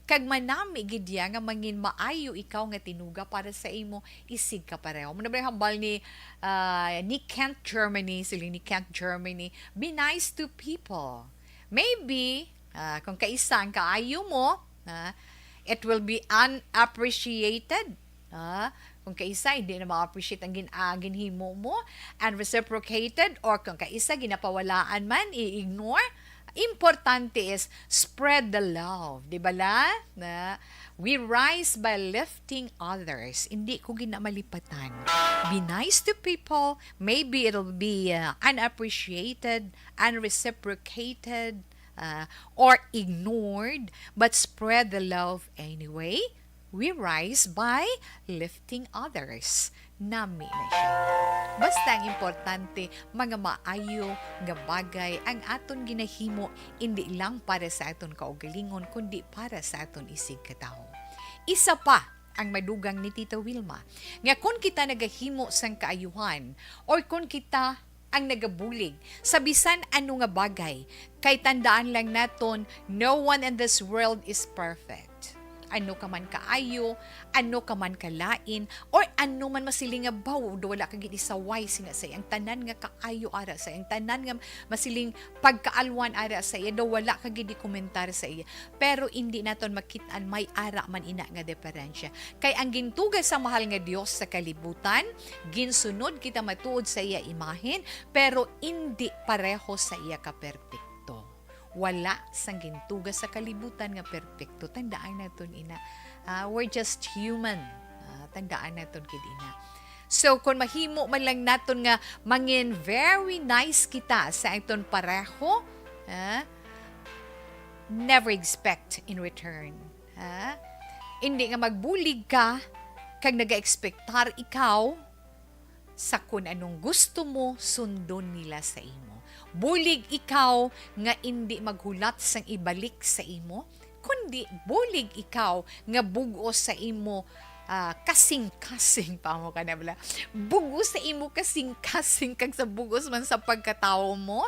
kag manami gid nga mangin maayo ikaw nga tinuga para sa imo, isig ka pareho. Muna ba hambal ni Kent Germany, be nice to people. Maybe kung kaisa ang kaayo mo, it will be unappreciated. Kung kaisa hindi na ma-appreciate ang ginhimo mo, unreciprocated, or kung kaisa ginapawalaan man, i-ignore. Importante is spread the love, di ba la? We rise by lifting others. Hindi ko ginamalipatan. Be nice to people. Maybe it'll be unappreciated, unreciprocated, or ignored, but spread the love anyway. We rise by lifting others. Nami na siya. Basta ang importante, mga maayo nga bagay ang aton ginahimo, hindi lang para sa aton kaugalingon, kundi para sa aton isig katao. Isa pa ang madugang ni Tita Wilma, nga kung kita nagahimo sang kaayuhan, or kung kita ang nagabulig sa bisan ano nga bagay, kay tandaan lang naton, no one in this world is perfect. Ano ka man kaayo, ano ka man kalain, or ano man masiling nga baw, wala kag isaway sinasay ang tanan nga kaayo ara sa ang tanan nga masiling pagkaalwan ara sa iya, wala kag komentar sa iya. Pero hindi naton makitaan may ara man ina nga diferensya. Kay ang gintugas sa mahal nga Dios sa kalibutan, ginsunod kita matuod sa iya imahen, pero hindi pareho sa iya ka perfect. Wala sang gintugas sa kalibutan nga perfecto. Tandaan naton ina. We're just human. Tandaan naton kid ina. So, kung mahimo man lang naton nga mangin very nice kita sa aton pareho, never expect in return. Hindi nga magbulig ka kag naga-expectar ikaw sa kung anong gusto mo, sundon nila sa imo. Bulig ikaw nga hindi maghulat sang ibalik sa imo, kundi bulig ikaw nga bugos sa imo kasing-kasing pa mo ka na bala. Bugos sa imo kasing-kasing kag sa bugos man sa pagkatao mo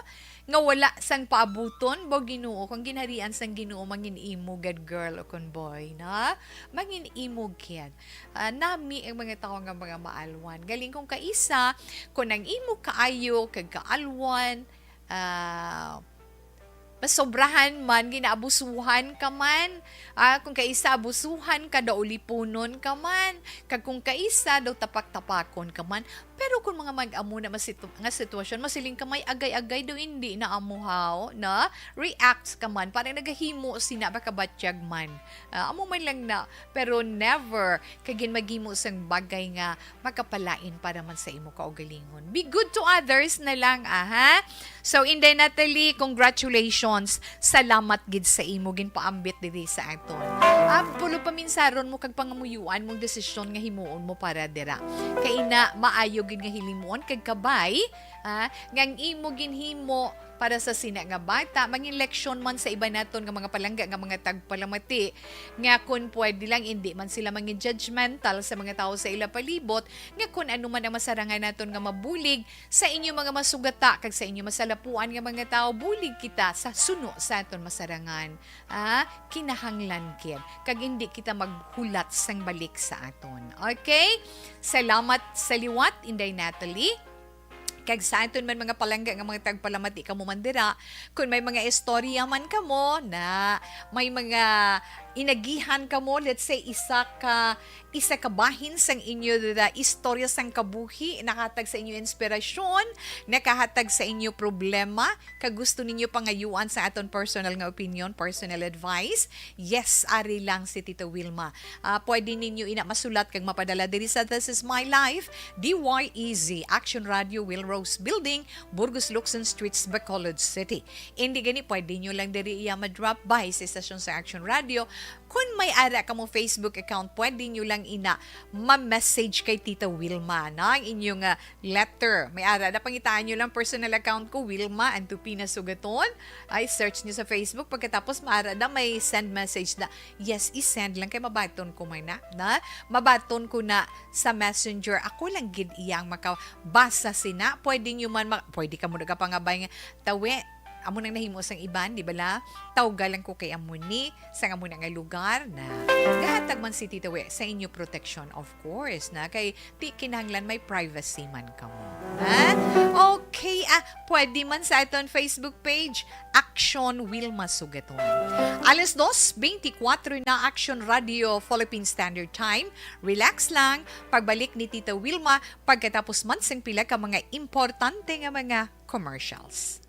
nga wala sang paabuton bo Ginoo kung ginharian sang Ginoo mangin imo gad girl o kon boy na mangin imo kyan. Nami ang mga tao nga mga maalwan. Galing kong kaisa kung ang imo kaayo kag kaalwan masobrahan man, ginaabusuhan ka man. Kung kaisa abusuhan ka, daw ulipunon ka man. Kung kaisa, daw tapak-tapakon ka man. Pero kung mga mag-amo na nga sitwasyon, masiling ka may agay-agay daw hindi na amuhaw, na reacts ka man, parang nagahimo sina baka batyag man. Amo man lang na, pero never kagin maghimo sang bagay nga makapalain para man sa imo kaugalingon. Be good to others na lang, ha? So, Inday Natalie, congratulations. Salamat gid sa imo ginpaambit diri sa aton. Pulo paminsaron mo kag pangamuyuan mong desisyon nga himuon mo para dira. Kay na maayo gid nga hilimon kag kabay, ngang imo ginhimo para sa sina nga bata, mangin leksyon man sa iba naton nga mga palangga nga mga tagpalamati nga kun pwede lang hindi man sila mangin judgmental sa mga tao sa ila palibot nga kun ano man ang masarangan naton nga mabulig sa inyo mga masugata kag sa inyo masalapuan nga mga tao, bulig kita sa suno sa aton masarangan. Kinahanglan kid kag hindi kita maghulat sang balik sa aton. Okay? Salamat sa liwat, Inday Natalie. Kag sa aton man mga palangga nga mga tagpalamati ka mo mandira, kung may mga istorya man ka mo na may mga inagihan ka mo, let's say isa ka bahin sang inyo da istorya sang kabuhi, nakahatag sa inyo inspirasyon, nakahatag sa inyo problema, kag gusto ninyo pangayuan sa aton personal nga opinion, personal advice, yes, ari lang si Tita Wilma. Pwede ninyo ina masulat kag mapadala diri sa This Is My Life, DYEZ, Action Radio, Wilrose Building, Burgos Lukson Streets, Bacolod City. Hindi gani, pwede nyo lang diri iya ma-drop by sa istasyon sa Action Radio. Kung may ara ka mo Facebook account, pwede nyo lang ina ma-message kay Tita Wilma na ang inyong letter. May ara na pangitaan nyo lang personal account ko, Wilma Antupina Sugaton. Ay, search nyo sa Facebook. Pagkatapos maara na may send message na, yes, isend lang kay mabaton ko man na. Mabaton ko na sa messenger. Ako lang gid iyang makabasa sina. Pwede nyo man, pwede ka mo nagapangabay nga, tawe, amo nang nahimo sang iban, di ba la? Tawgalan ko kay amuni sa amo nga lugar na gahatag man si Tita We sa inyo protection, of course, na kay di kinahanglan may privacy man ka mo. Okay, pwede man sa aton Facebook page, Action Wilma Sugaton. Alas 2:24 na Action Radio Philippine Standard Time. Relax lang, pagbalik ni Tita Wilma pagkatapos man sang pila ka mga importante nga mga commercials.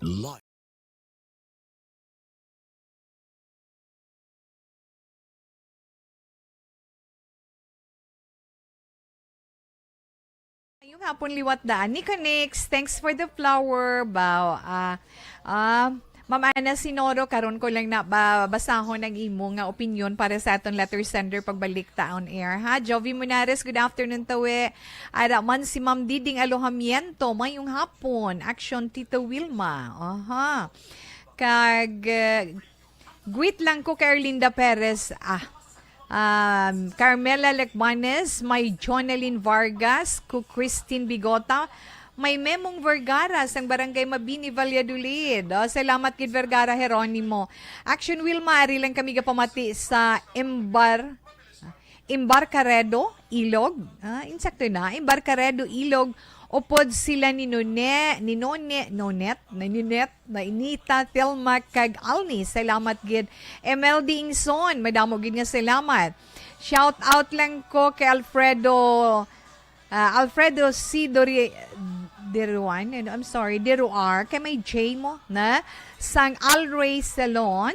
Yung hapon liwat daan ni Kanix, thanks for the flower. Bow. Ma'am Ana Sinoro, karon ko lang na basahon ang imo nga opinion para sa aton letter sender pagbalik ta on air, ha? Jovi Munares, good afternoon tawe. Ara man si Ma'am Diding Alojamiento, mayong hapon. Action Tita Wilma. Kag greet lang ko kay Erlinda Perez. Carmela Lecmanes, may Jonalyn Vargas, ku Christine Bigota, may Memong Vergara sang Barangay Mabini, Valladolid. Salamat kid Vergara Jeronimo. Action Wilma, ari lang kami gapamati sa Embarcaredo, Ilog. Insakto na, Embarcaredo, Ilog. Upod sila ni Nonet, na Inita, Thelma, kag Alni. Salamat gid. MLD Ingson, madamo gid nga salamat. Shout out lang ko kay Alfredo C. Deruar, kay may J mo, na sang Alray Salon,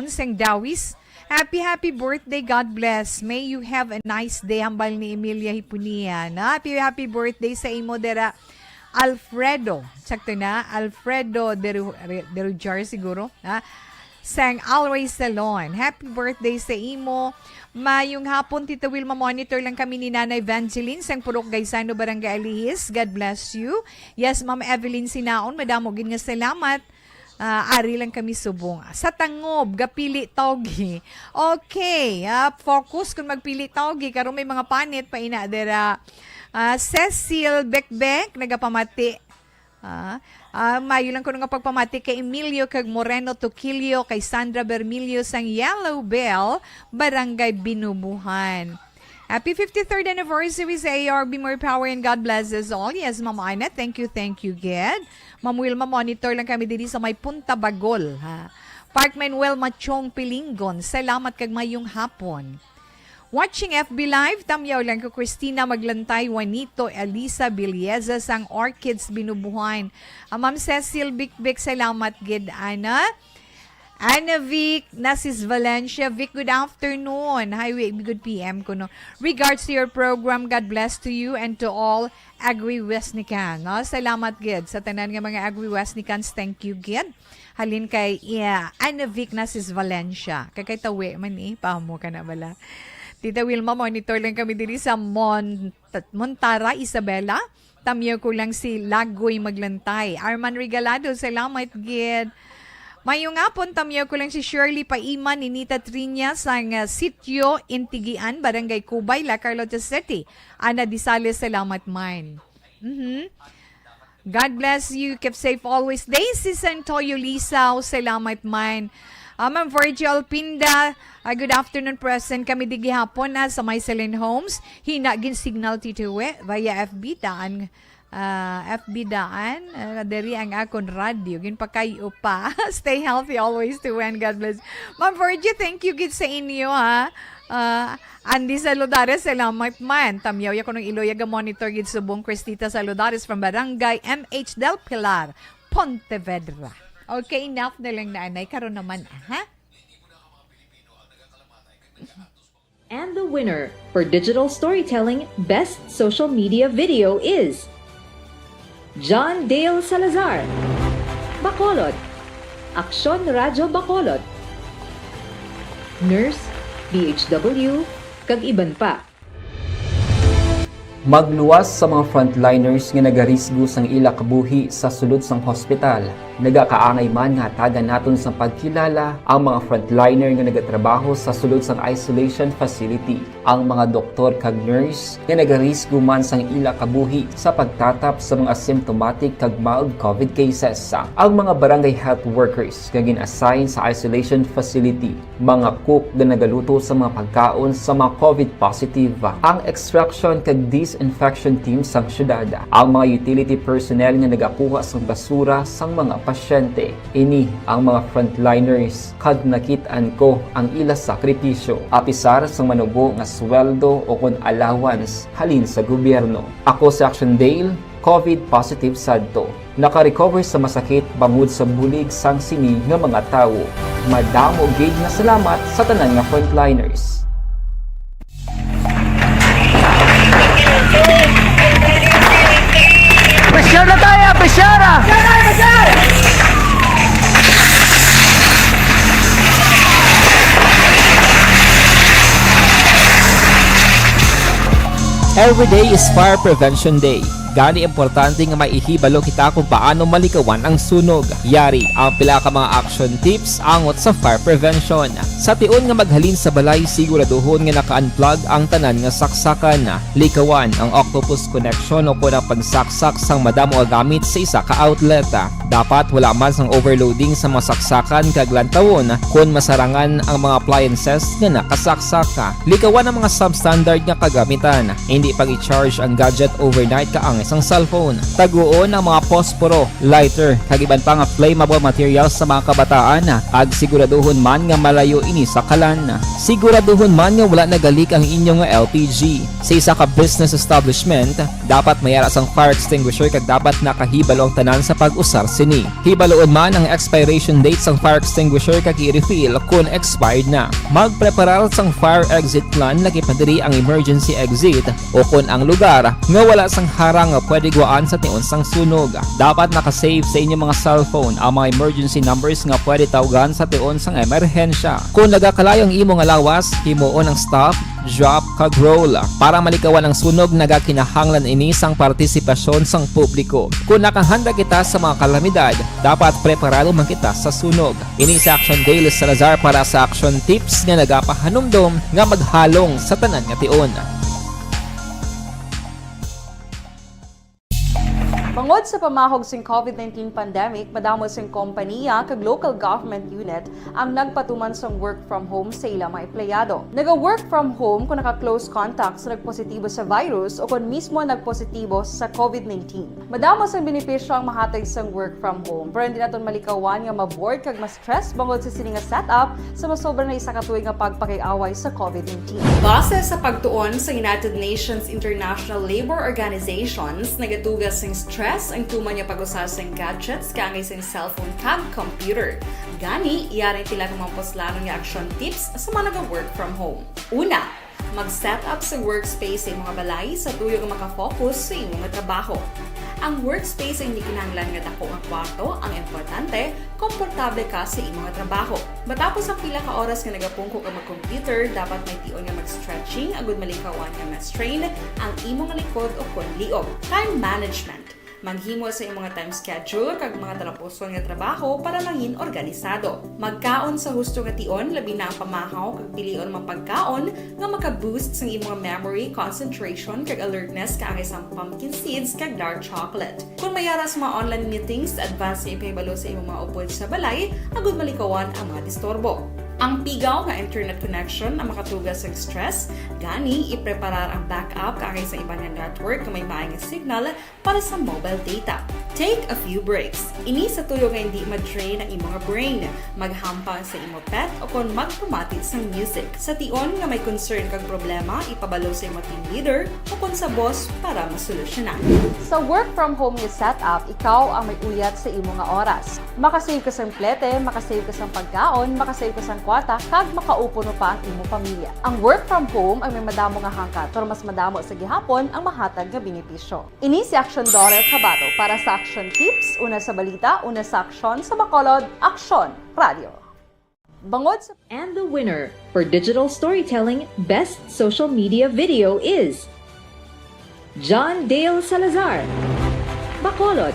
sang Dawis. Happy birthday, God bless. May you have a nice day, hambal ni Emilia Hipunia. Happy birthday sa imo dera Alfredo. Sakto na, Alfredo Derujar siguro. Sang Alray Salon. Happy birthday sa imo. Mayong hapon, Tita Wilma, monitor lang kami ni Nanay Evangeline sang Purok Gaisano, Barangay Alihis. God bless you. Yes, Ma'am Evelyn Sinaon, madamo gid nga salamat Ari lang kami subong. Sa tangob, gapili tawgi. Okay, focus kung magpili tawgi. Karon may mga panit pa ina dera. Cecil Bekbek, nagapamati. Mayo lang ko nga pagpamati kay Emilio kag Moreno Toquillo, kay Sandra Bermilio sang Yellow Bell, Barangay Binubuhan. Happy 53rd anniversary sa ARB. More power and God bless us all. Yes, Ma'am Ana, thank you, Ged. Ma'am Wilma, monitor lang kami dito sa may Punta Bagol. Park Manuel Machong Pilingon, salamat kag mayong hapon. Watching FB Live, tamyaw lang ko Christina Maglantay, Juanito, Elisa Bilieza sang Orchids Binubuhan. Ma'am Cecil Bikbik, salamat gid Ana. Ana Vic, Nasis Valencia. Vic, good afternoon. Hi, good PM ko no. Regards to your program, God bless to you and to all Agri-Westnikan. No? Salamat gid sa tanan nga mga Agri-Westnikans. Thank you gid. Halin kay Ana Vic, Nasis Valencia. Kay tawi man pamo ka na bala. Tita Wilma, monitor lang kami diri sa Montara, Isabela. Tamyo ko lang si Lagoy Maglantay. Arman Regalado, salamat gid. Mayong hapon, tamyo ko lang si Shirley Paiman, Ninita Triñas, ang Sitio Intigian, Barangay Cubay, La Carlota City. Ana Disales, salamat man. God bless you. Keep safe always. Daisy Santoyo Lisaw, salamat man. Ma'am Virgil Pinda, good afternoon present kami di gihapon sa Myselin Homes. Hinagin signal tituwe via FB daan. Dari ang akon radio. Ginpakayo pa. Stay healthy always to and God bless. Ma'am Virgil, thank you gid sa inyo Andy Saludares, salamat man. Tamyaw ya ko ng Iloyaga monitor gid subong Cristita Saludares from Barangay MH Del Pilar, Pontevedra. Okay, enough na lang na anay. Karon naman, And the winner for Digital Storytelling Best Social Media Video is John Dale Salazar, Bacolod, Aksyon Radyo Bacolod, Nurse, DHW, kag iban pa. Magluwas sa mga frontliners nga nagarisgo sang ila kabuhi sa sulod sang hospital. Nagakaangay man nga tagan naton sa pagkilala ang mga frontliner nga nagatrabaho sa sulod sang isolation facility. Ang mga doktor kag nurse nga nagarisgo man sang ila kabuhi sa pagtatap sa mga asymptomatic kag mild COVID cases. Ang mga barangay health workers nga gin-assign sa isolation facility, mga cook nga nagaluto sa mga pagkaon sa mga COVID positive, ang extraction kag disinfection team sang syudad, ang mga utility personnel nga nagakuha sang basura sang mga pasyente. Ini ang mga frontliners kag nakit-an ko ang ila sakripisyo apisar sang manubo nga sweldo o kun allowance halin sa gobyerno. Ako si Action Dale, COVID positive sadto. Naka-recover sa masakit bangod sa bulig sang sini nga mga tawo. Madamo gid na salamat sa tanan nga frontliners. Pressure na tayo! Pressure! Every day is Fire Prevention Day. Gani importante nga maihibalo kita kung paano malikawan ang sunog. Yari ang pila ka mga action tips angot sa fire prevention. Sa tion nga maghalin sa balay, siguraduhon nga naka-unplug ang tanan nga saksakan. Likawan ang octopus connection o kung ang pagsaksak sang madamo gamit sa isa ka outlet. Dapat wala man sang overloading sa mga saksakan kag lantawon kung masarangan ang mga appliances nga nakasaksaka. Likawan ang mga substandard nga kagamitan. Hindi pag i-charge ang gadget overnight kaang isang cellphone. Taguon ang mga posporo, lighter, kag iban pa nga flammable materials sa mga kabataan. Ag siguraduhon man nga malayo ini sa kalan. Siguraduhon man nga wala nagalik ang inyong LPG. Sa isa ka business establishment, dapat mayara sang fire extinguisher kag dapat nakahibalo ang tanan sa pag-usar sini. Hibaloon man ang expiration date sang fire extinguisher kag i-refill kung expired na. Magpreparar sang fire exit plan lagi pa diri ang emergency exit o kung ang lugar nga wala sang harang nga pwede guaan sa tion sang sunog. Dapat nakasave sa inyong mga cellphone ang mga emergency numbers nga pwede tawagan sa tion sang emerhensya. Kung nagakalayo ang imong alawas, himuon ang staff drop kag roll. Para malikawan ang sunog, nagakinahanglan ini sang partisipasyon sang publiko. Kung nakahanda kita sa mga kalamidad, dapat preparado man kita sa sunog. Ini sa Action Dale Salazar para sa action tips nga nagapahanumdom nga maghalong sa tanan nga tion. Bangod sa pamahog sing COVID-19 pandemic, madamo sing kompanya kag local government unit ang nagpatuman sang work from home sa ilang mga empleyado. Naga-work from home kung naka-close contact sa nagpositibo sa virus o kung mismo nagpositibo sa COVID-19. Madamo sang benepisyo ang mahatag sang work from home, pero hindi naton malikawan nga ma-bored kag ma-stress bangod sa sini nga setup sa masobra na isa ka tuig nga pagpakiaway sa COVID-19. Base sa pagtuon sa United Nations International Labour Organizations, nagatugas sing stress ang tuman niya pag-usas ng gadgets kaangay sa cellphone kag computer. Gani, iyaring tila ng mga poslano nga action tips sa mga nag-work from home. Una, mag-set up sa workspace sa mga balay sa tuyo nga makafocus sa inyong trabaho. Ang workspace ay hindi kinahanglan nga dako ang kwarto, ang importante, komportable ka sa imong trabaho. Matapos ang pila ka oras nga nagapungko ka mag-computer, dapat may tion nga mag-stretching agud malikawan nga ma-strain ang imong likod o kon liog. Time management. Manghimo sa imong time schedule kag mga talapuson nga trabaho para mangin organisado. Magkaon sa husto nga tion, labi na ang pamahaw kag pilion mga pagkaon nga maka-boost sa imong memory, concentration kag alertness kaangay sa pumpkin seeds kag dark chocolate. Kung mayara sa mga online meetings, advance sa ipahibalo sa imong mga upod sa balay, agud malikawan ang mga disturbo. Ang pigaw nga internet connection ang makatugas sa stress, gani ipreparar ang backup kaangay sa ibang nga network nga may maayong signal para sa mobile data. Take a few breaks. Ini sa tuyo nga hindi ma-drain ang imong brain, maghampang sa imong pet o kon magpumati sa music. Sa tion nga may concern kag problema, ipabalo sa imong team leader o kon sa boss para masolusyonan. Sa work from home nga setup, ikaw ang may uyat sa imong nga oras. Makasave ka sa plete, makasave ka sa pagkaon, makasave ka sa kwata, kag makaupo no pa ang imong pamilya. Ang work from home ay may madamo nga hangkat, pero mas madamo sa gihapon ang mahatag nga benepisyo. Ini si Action Dorel Cabato para sa Action Tips, una sa balita, una sa aksyon sa Bacolod, Action Radio. Bangod sa... And the winner for Digital Storytelling Best Social Media Video is John Dale Salazar, Bacolod,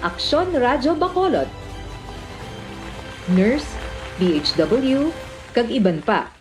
Aksyon Radio Bacolod, Nurse, BHW, kag iban pa.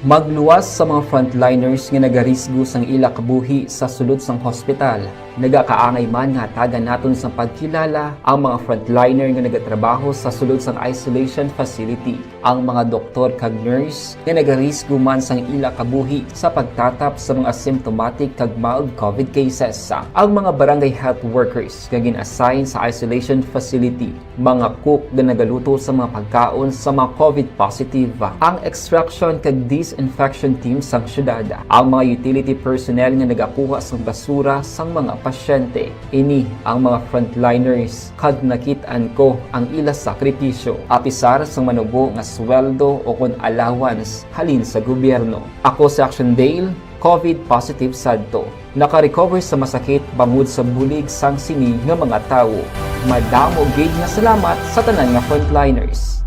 Magluwas sa mga frontliners nga nagarisgo sang ila kabuhi sa sulod sang hospital. Nagakaangay man nga tagan naton sa pagkilala ang mga frontliner nga nagatrabaho sa sulod sang isolation facility. Ang mga doktor kag nurse nga nagarisgo man sang ila kabuhi sa pagtatap sa mga asymptomatic kag mild COVID cases. Ang mga barangay health workers nga gin-assign sa isolation facility, mga cook nga nagaluto sa mga pagkaon sa mga COVID positive, ang extraction kag disinfection team sang syudad, ang mga utility personnel nga nagakuha sang basura sang mga pasyente. Ini ang mga frontliners kag nakit-an ko ang ila sakripisyo apisar sang manubo nga sweldo o kon allowance halin sa gobyerno. Ako sa Action Dale, COVID positive sadto. Naka-recover sa masakit bangod sa bulig sang sini nga mga tawo. Madamo gid nga salamat sa tanan nga frontliners.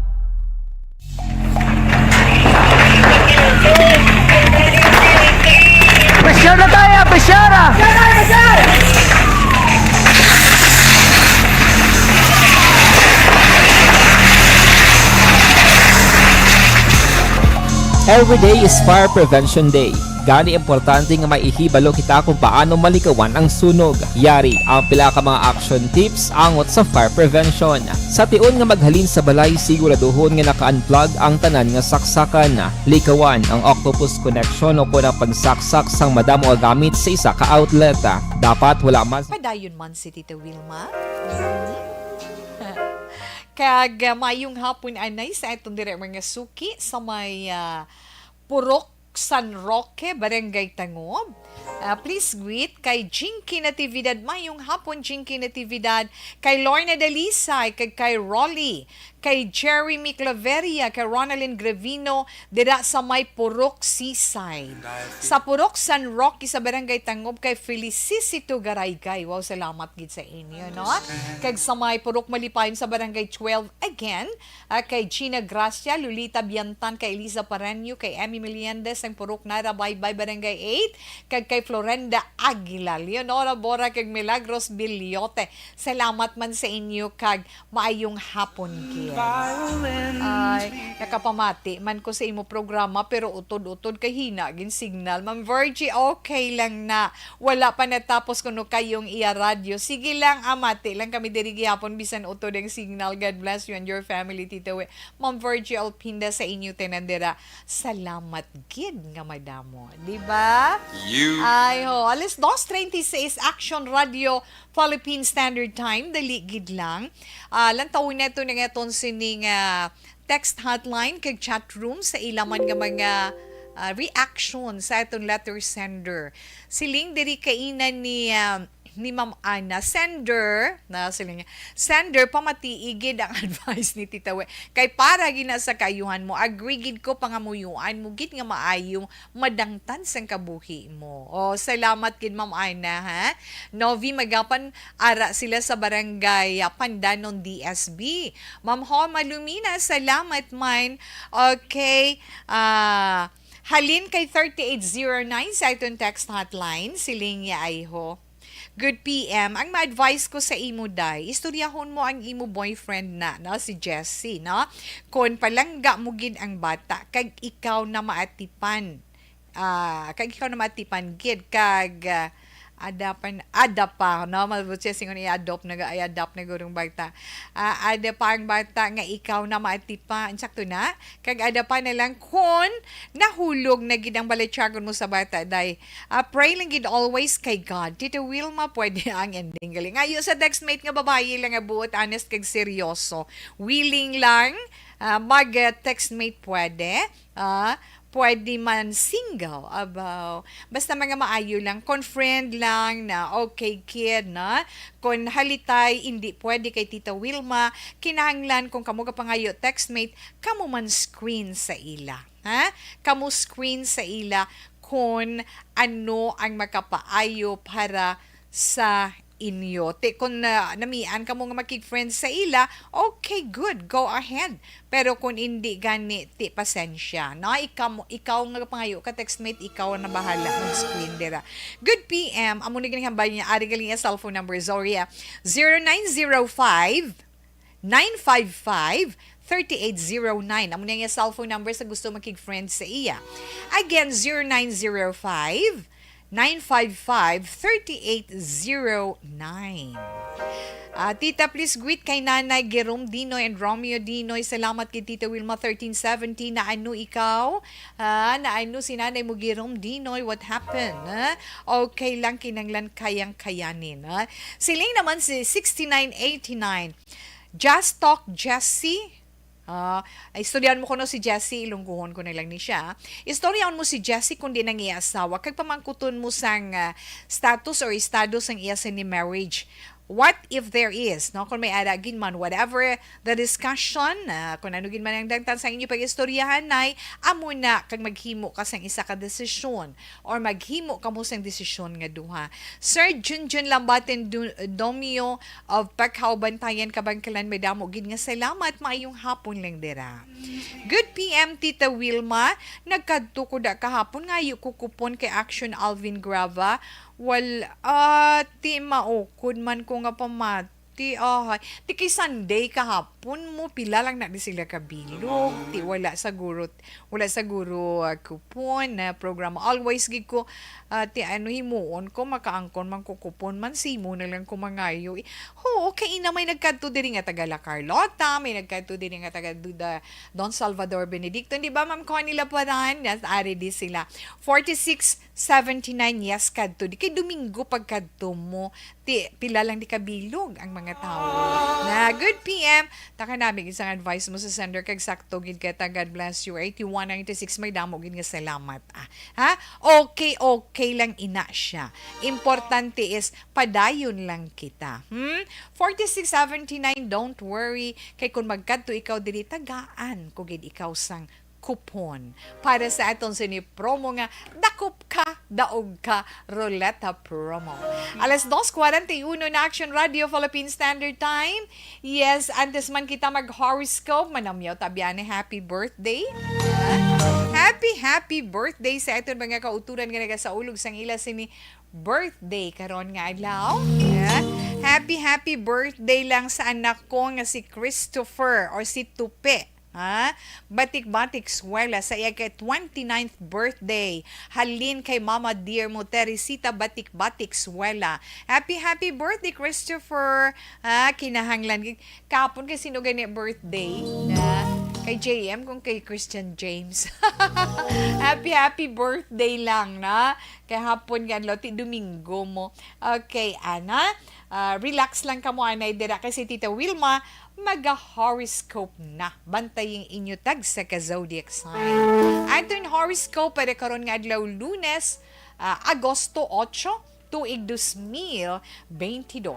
Pressure na tayo! Pressure! Every day is Fire Prevention Day. Gani importante nga maihibalo kita kung paano malikawan ang sunog. Yari ang pila ka mga action tips angot sa fire prevention. Sa tion nga maghalin sa balay, siguraduhon nga naka-unplug ang tanan nga saksakan. Likawan ang octopus connection o kung ang pagsaksak sang madamo nga gamit sa isa ka outlet. Dapat wala man Padayon man si Tita Wilma. Kag mayong hapon anay sa itong dire mga suki sa may Purok San Roque, Barangay Tangob. Please greet kay Jinky Natividad. Mayong hapon, Jinky Natividad. Kay Lorna Dalisay, kay Rolly. kay Jeremy Claveria, kay Ronaldin Grevino, dira sa may Purok Seaside. Sa Purok San Roque sa Barangay Tangob, kay Felicito Garaygay. Wow, salamat gid sa inyo, no? Kay sa may Purok Malipayon sa Barangay 12, again, kay Gina Gracia, Lolita Biantan, kay Eliza Paranyo, kay Emmy Meliendez, ang Purok Nara, Baybay, Barangay 8, kay Florenda Aguila, Leonora Bora, kay Milagros Bilyote. Salamat man sa inyo, kag maayong hapon, kid. Ay, nakapamati man ko sa imo programa, pero utod-utod kay hina, gin signal. Ma'am Virgie, okay lang na. Wala pa natapos kuno kayong iya radio. Sige lang, amati lang kami diri gihapon, bisan utod ang signal. God bless you and your family, Tita We. Ma'am Virgie Alpinda sa inyo tenandera. Salamat gid nga madamo. Di ba? Ay ho, alas 2:36 Action Radio Philippine Standard Time, dali gid lang. Lantawin neto na nga sining text hotline kag chat room sa ilaman nga mga reaction sa itong letter sender. Siling diri kainan ni Ma'am Ana, sender pamatiigid ang advice ni Tita We. Kay para gina sa kayuhan mo, agree gid ko pangamuyuan mo gid nga maayong madangtan sang kabuhi mo. O salamat gid Ma'am Ana, ha. Novi magapan ara sila sa barangay Pandanon DSB. Ma'am Homa Lumina, salamat man. Okay, halin kay 3809 sa itong text hotline, siling ya ay ho. Good PM. Ang ma-advise ko sa imo, day, istoryahon mo ang imo boyfriend na, no? Si Jessie, no? Kung palangga mo gid ang bata, kag ikaw na maatipan. Gid, kag ada pa, no? Malbutsi singon i-adopt na gurong bata. Ada pa ang bata nga ikaw na maatipa. Insakto na. Kag ada pa na lang kung nahulog na gid ang balitsagon mo sa bata, day. Pray lang gid always kay God. Tito Wilma, pwede ang ending galing. Ayo sa textmate nga babae lang nga buot, honest kag seryoso. Willing lang mag-textmate pwede. Pwede man single, abaw. Basta mga maayo lang, kung friend lang na okay kid, na kung halitay, hindi pwede kay Tita Wilma, kinahanglan kung kamo ka pangayo textmate, kamo man screen sa ila. Ha? Kamo screen sa ila kung ano ang makapaayo para sa inyo. Kung namian ka mo nga makig-friends sa ila, okay, good, go ahead. Pero kung hindi gani, pasensya. No? Ikaw nga pangayo ka, textmate, ikaw na bahala mag-screen dira. Good PM, amo na ginihambay niya, ari galing yung cellphone number, Zoria, 0905 955 3809. Amo na yung cellphone number sa gusto makig-friends sa iya. Again, 0905 955-3809. Tita, please greet kay Nanay Jerome Dinoy and Romeo Dinoy. Salamat kay Tita Wilma 1370. Na ano ikaw? Na ano si Nanay mo Jerome Dinoy? What happened? Okay lang, kinanglan kayang kayanin. Siling naman si 6989. Just Talk Jessie. Istoryahan mo ko no si Jessie, ilungkuhon ko na lang ni siya. Istoryahan mo si Jessie kung di nang iya asawa, kag pamangkuton mo sang status or estado sang iya sa ni marriage. What if there is, no? Kung may aragin man, whatever the discussion, kung ano gin man ang dagtan sa inyo pag-istoryahan, nay, amo na kag maghimo ka sang isa ka desisyon or maghimo ka mo sang desisyon nga duha. Sir Junjun Lambaten Domio of Paghaw Bantayan, Kabangkalan, may damo gid nga salamat, maayong hapon lang dira. Good PM, Tita Wilma, nagkadto ko da kahapon ngayo kukupon kay Action Alvin Grava. Ti maukod man ko nga pamati. Ti kay Sunday kahapon mo, pila lang na di sila kabilog. Ti wala siguro kupon na programa. Always gid ko, ti himuon ko, makaangkon man ko kupon man, simo na lang ko mangayo. Okay na may nagkadto diri nga taga La Carlota, may nagkadto diri nga taga Don Salvador Benedicto. Di ba, Ma'am Connie Laparan? Ari di sila. 4679, yes, kadto. Di kay Domingo pagkadto mo, ti pila lang di kabilog ang mga tao. Na good PM, taka namin isang advice mo sa sender kag sakto gid kita, God bless you. 8196 may damo gid nga salamat. Ha? Okay lang ina siya. Importante is padayon lang kita. 4679, don't worry kay kung magkadto ikaw dili tagaan kung gid ikaw sang kupon para sa aton sini-promo nga dakop ka, daog ka, Roleta Promo. Alas 2:41 na Action Radio Philippine Standard Time. Yes, antes man kita mag-horoscope, manamyaw tabiane, happy birthday. Happy birthday sa aton mga kauturan nga nagasaulog sang ila sini birthday karon nga adlaw. Yeah. Happy birthday lang sa anak ko nga si Christopher or si Tupe. Batik-batik swela sa iya kay 29th birthday. Halin kay Mama Dear mo Teresita batik-batik swela. Happy birthday Christopher. Kinahanglan kapon kay sino gani birthday na kay JM kung kay Christian James. happy birthday lang na. Kay hapon nga loti Domingo mo. Okay, Ana. Relax lang ka mo anay dira kasi Tita Wilma maga-horoscope na. Bantay yung inyo tag sa ka-zodiac sign. Aton horoscope para karon nga adlaw Lunes, Agosto 8, tuig 2022.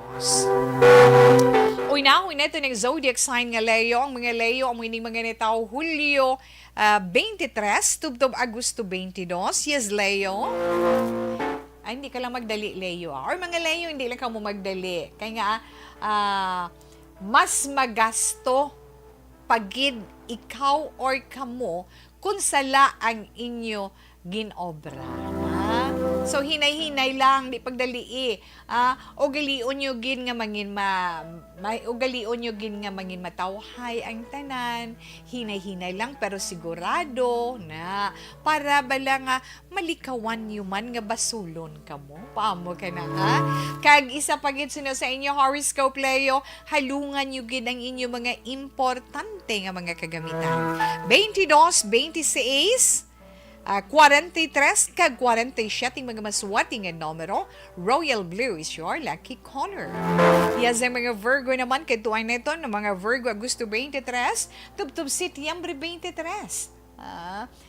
Uy na ito ng zodiac sign nga Leo. Ang mga Leo, ang mga nitaw Hulyo 23, tubtob Agosto 22. Yes, Leo. Ay, hindi ka lang magdali, Leo. Or mga Leo, hindi lang ka mo magdali. Kaya nga, mas magasto pagid ikaw or kamo kung sala ang inyo ginobra. So hinay-hinay lang di pagdali o galion nyo gin nga mangin ugalion nyo gin nga mangin matawhay ang tanan. Hinay-hinay lang pero sigurado na para bala nga malikawan nyo man nga basulon kamo. Paamo ka na Kag isa pagit sino sa inyo horoscope Leo, halungan nyo gin ang inyo mga importante nga mga kagamitan. 22, 26, 43 kag 47 mga maswati nga numero. Royal Blue is your lucky color. Yes, ang mga Virgo naman kay tuway nito ng mga Virgo Agosto 23, tubtub Setyembre 23.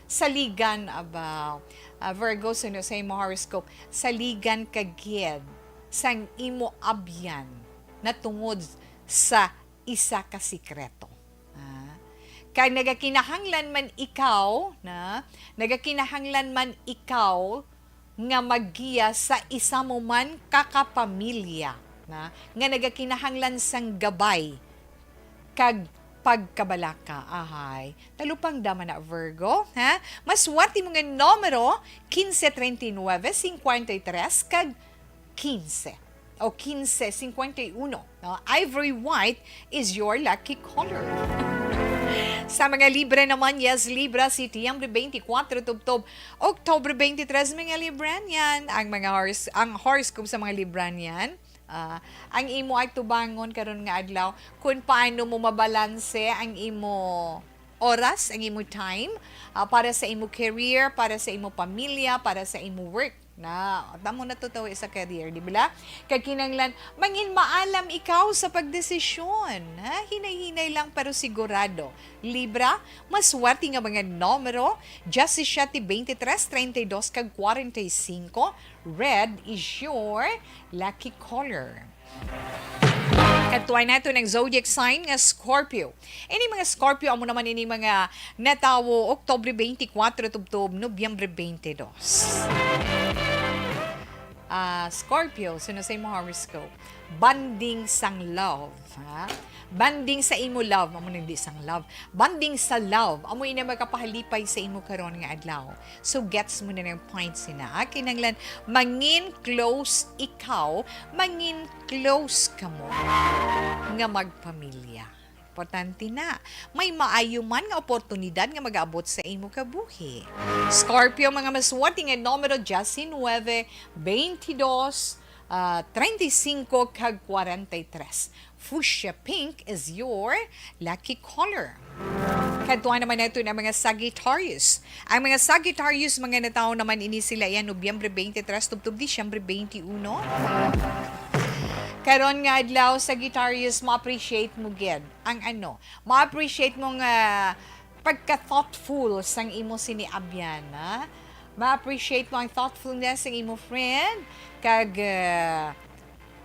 Saligan about Virgo sino sa imo horoscope. Saligan kagid sang imo abyan na tungod sa isa ka sikreto. Kaya nagakinahanglan man ikaw nga maggiya sa isa mo man kakapamilya nga nagakinahanglan sang gabay kag pagkabalaka. Talupang dama na Virgo, maswati mo nga numero 15, 39, 53 kag 15 o 15, 51. Ivory white is your lucky color. Sa mga Libra naman, yes, Libra, Setyembre 24, tubtob, October 23, mga Libranian. Ang horoscope sa mga Libranian, ang imo ay tubangon karon nga adlaw kung paano mo mabalanse ang imo oras, ang imo time, para sa imo career, para sa imo pamilya, para sa imo work. Tamo na to sa career, di ba? Kag kinanglan, mangin maalam ikaw sa pagdesisyon. Hinay-hinay lang pero sigurado. Libra, maswerte nga mga numero, 17, 23, 32, kag 45. Red is your lucky color. Katuay nato ng zodiac sign nga Scorpio. Ini mga Scorpio, amo naman ini mga natawo Oktubre 24, tubtob, Nobyembre 22. Scorpio, sino sa imo horoscope? Banding sang love. Banding sa imo love, amo hindi sang love. Banding sa love, amo ina magkapahalipay sa imo karon nga adlaw. So gets mo na ng points sina. Kinanglan, mangin close ikaw, mangin close kamo nga magpamilya. Importante na. May maayo man nga oportunidad nga mag-abot sa imo kabuhi. Scorpio, mga maswati nga numero 19, 22, 35 kag 43. Fuchsia pink is your lucky color. Katuan naman ito ng mga Sagittarius. Ang mga Sagittarius, mga natao naman ini sila yan, Nobyembre 23, tubtub Disyembre 21. karon nga adlaw sa guitarist, ma-appreciate mo gid ang ma-appreciate mo nga pagka-thoughtful sang imo sini Abyan, ha? Ma-appreciate mo ang thoughtfulness ng imo friend, kag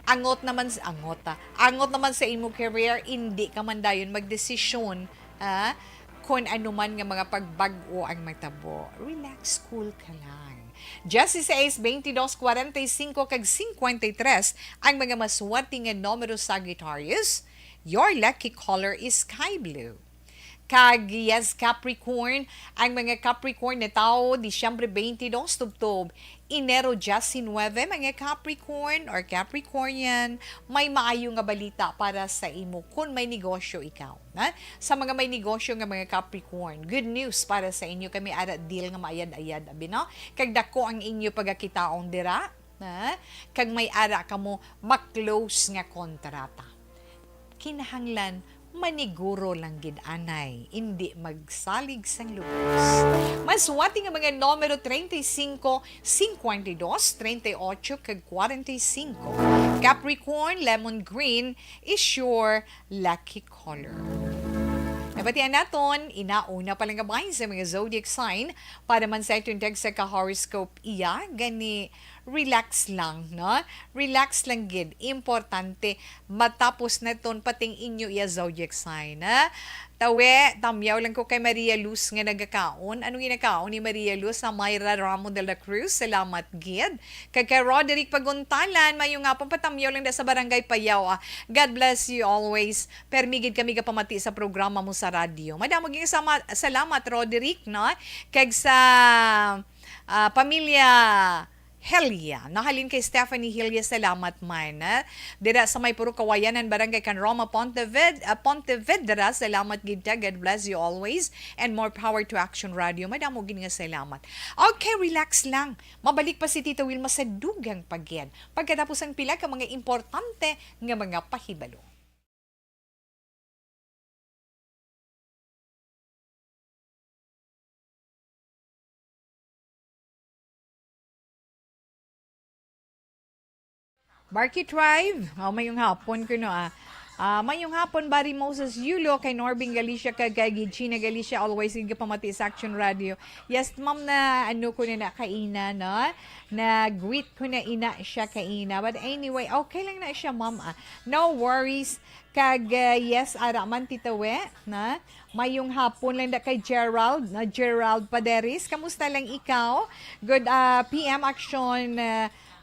angot naman sa imo career, hindi ka man dayon magdesisyon, ha? Kung ano man nga mga pagbag-o ang matabo. Relax, cool ka lang. 16, 22, 45 kag 53 ang mga maswati nga numero sa guitarist. Your lucky color is sky blue. Kag yes, Capricorn, ang mga Capricorn na tao, Disyembre 22, tubtob, Enero 19, mga Capricorn or Capricornian, may maayo nga balita para sa imo kung may negosyo ikaw. Ha? Sa mga may negosyo nga mga Capricorn, good news para sa inyo, kami ara deal nga maayad-ayad, abi no? Kag dako ang inyo pagakitaong dira, ha? Kag may ara kamo ma-close nga kontrata. Kinahanglan maniguro lang gid anay, hindi magsalig sang lubos. Maswati nga mga numero 35, 52, 38 kag 45. Capricorn, lemon green is your lucky color. Nabatian naton, inauna pa lang gabahin sa mga zodiac sign para man sa itong sa ka-horoscope iya, gani relax lang, no? Relax lang gid. Importante, matapos na ton pating inyo iya zodiac sign, ha? Tamyaw lang ko kay Maria Luz nga nagakaon. Anong ginakaon ni Maria Luz? Sa Mayra Ramo de la Cruz. Salamat, gid. Kay Roderick Paguntalan, mayong nga patamyaw lang da sa Barangay Payaw. God bless you always. Permigid kami kapamati sa programa mo sa radyo. Madamo ging salamat, Roderick, no? Kag sa pamilya Helia. Nahalin kay Stephanie Helia, salamat man. Dira sa may puro kawayanan, Barangay Canroma, Pontevedra, salamat gid. God bless you always. And more power to Action Radio. Madamo gid nga salamat. Okay, relax lang. Mabalik pa si Tita Wilma sa dugang pagyan. Pagkatapos ang pila ka mga importante nga mga pahibalo. Barky Drive, mayong hapon ko no mayong hapon Barry Moses Yulo, kay Norbing Galicia, kay Gina Galicia, always yung pamati sa Action Radio. Yes, ma'am, na ko na kaina, no? Na greet ko na ina siya kaina. But anyway, okay lang na siya, ma'am. No worries. Kag yes, ara man titawe, na? Mayong hapon lang na kay Gerald Paderis. Kamusta lang ikaw? Good PM Action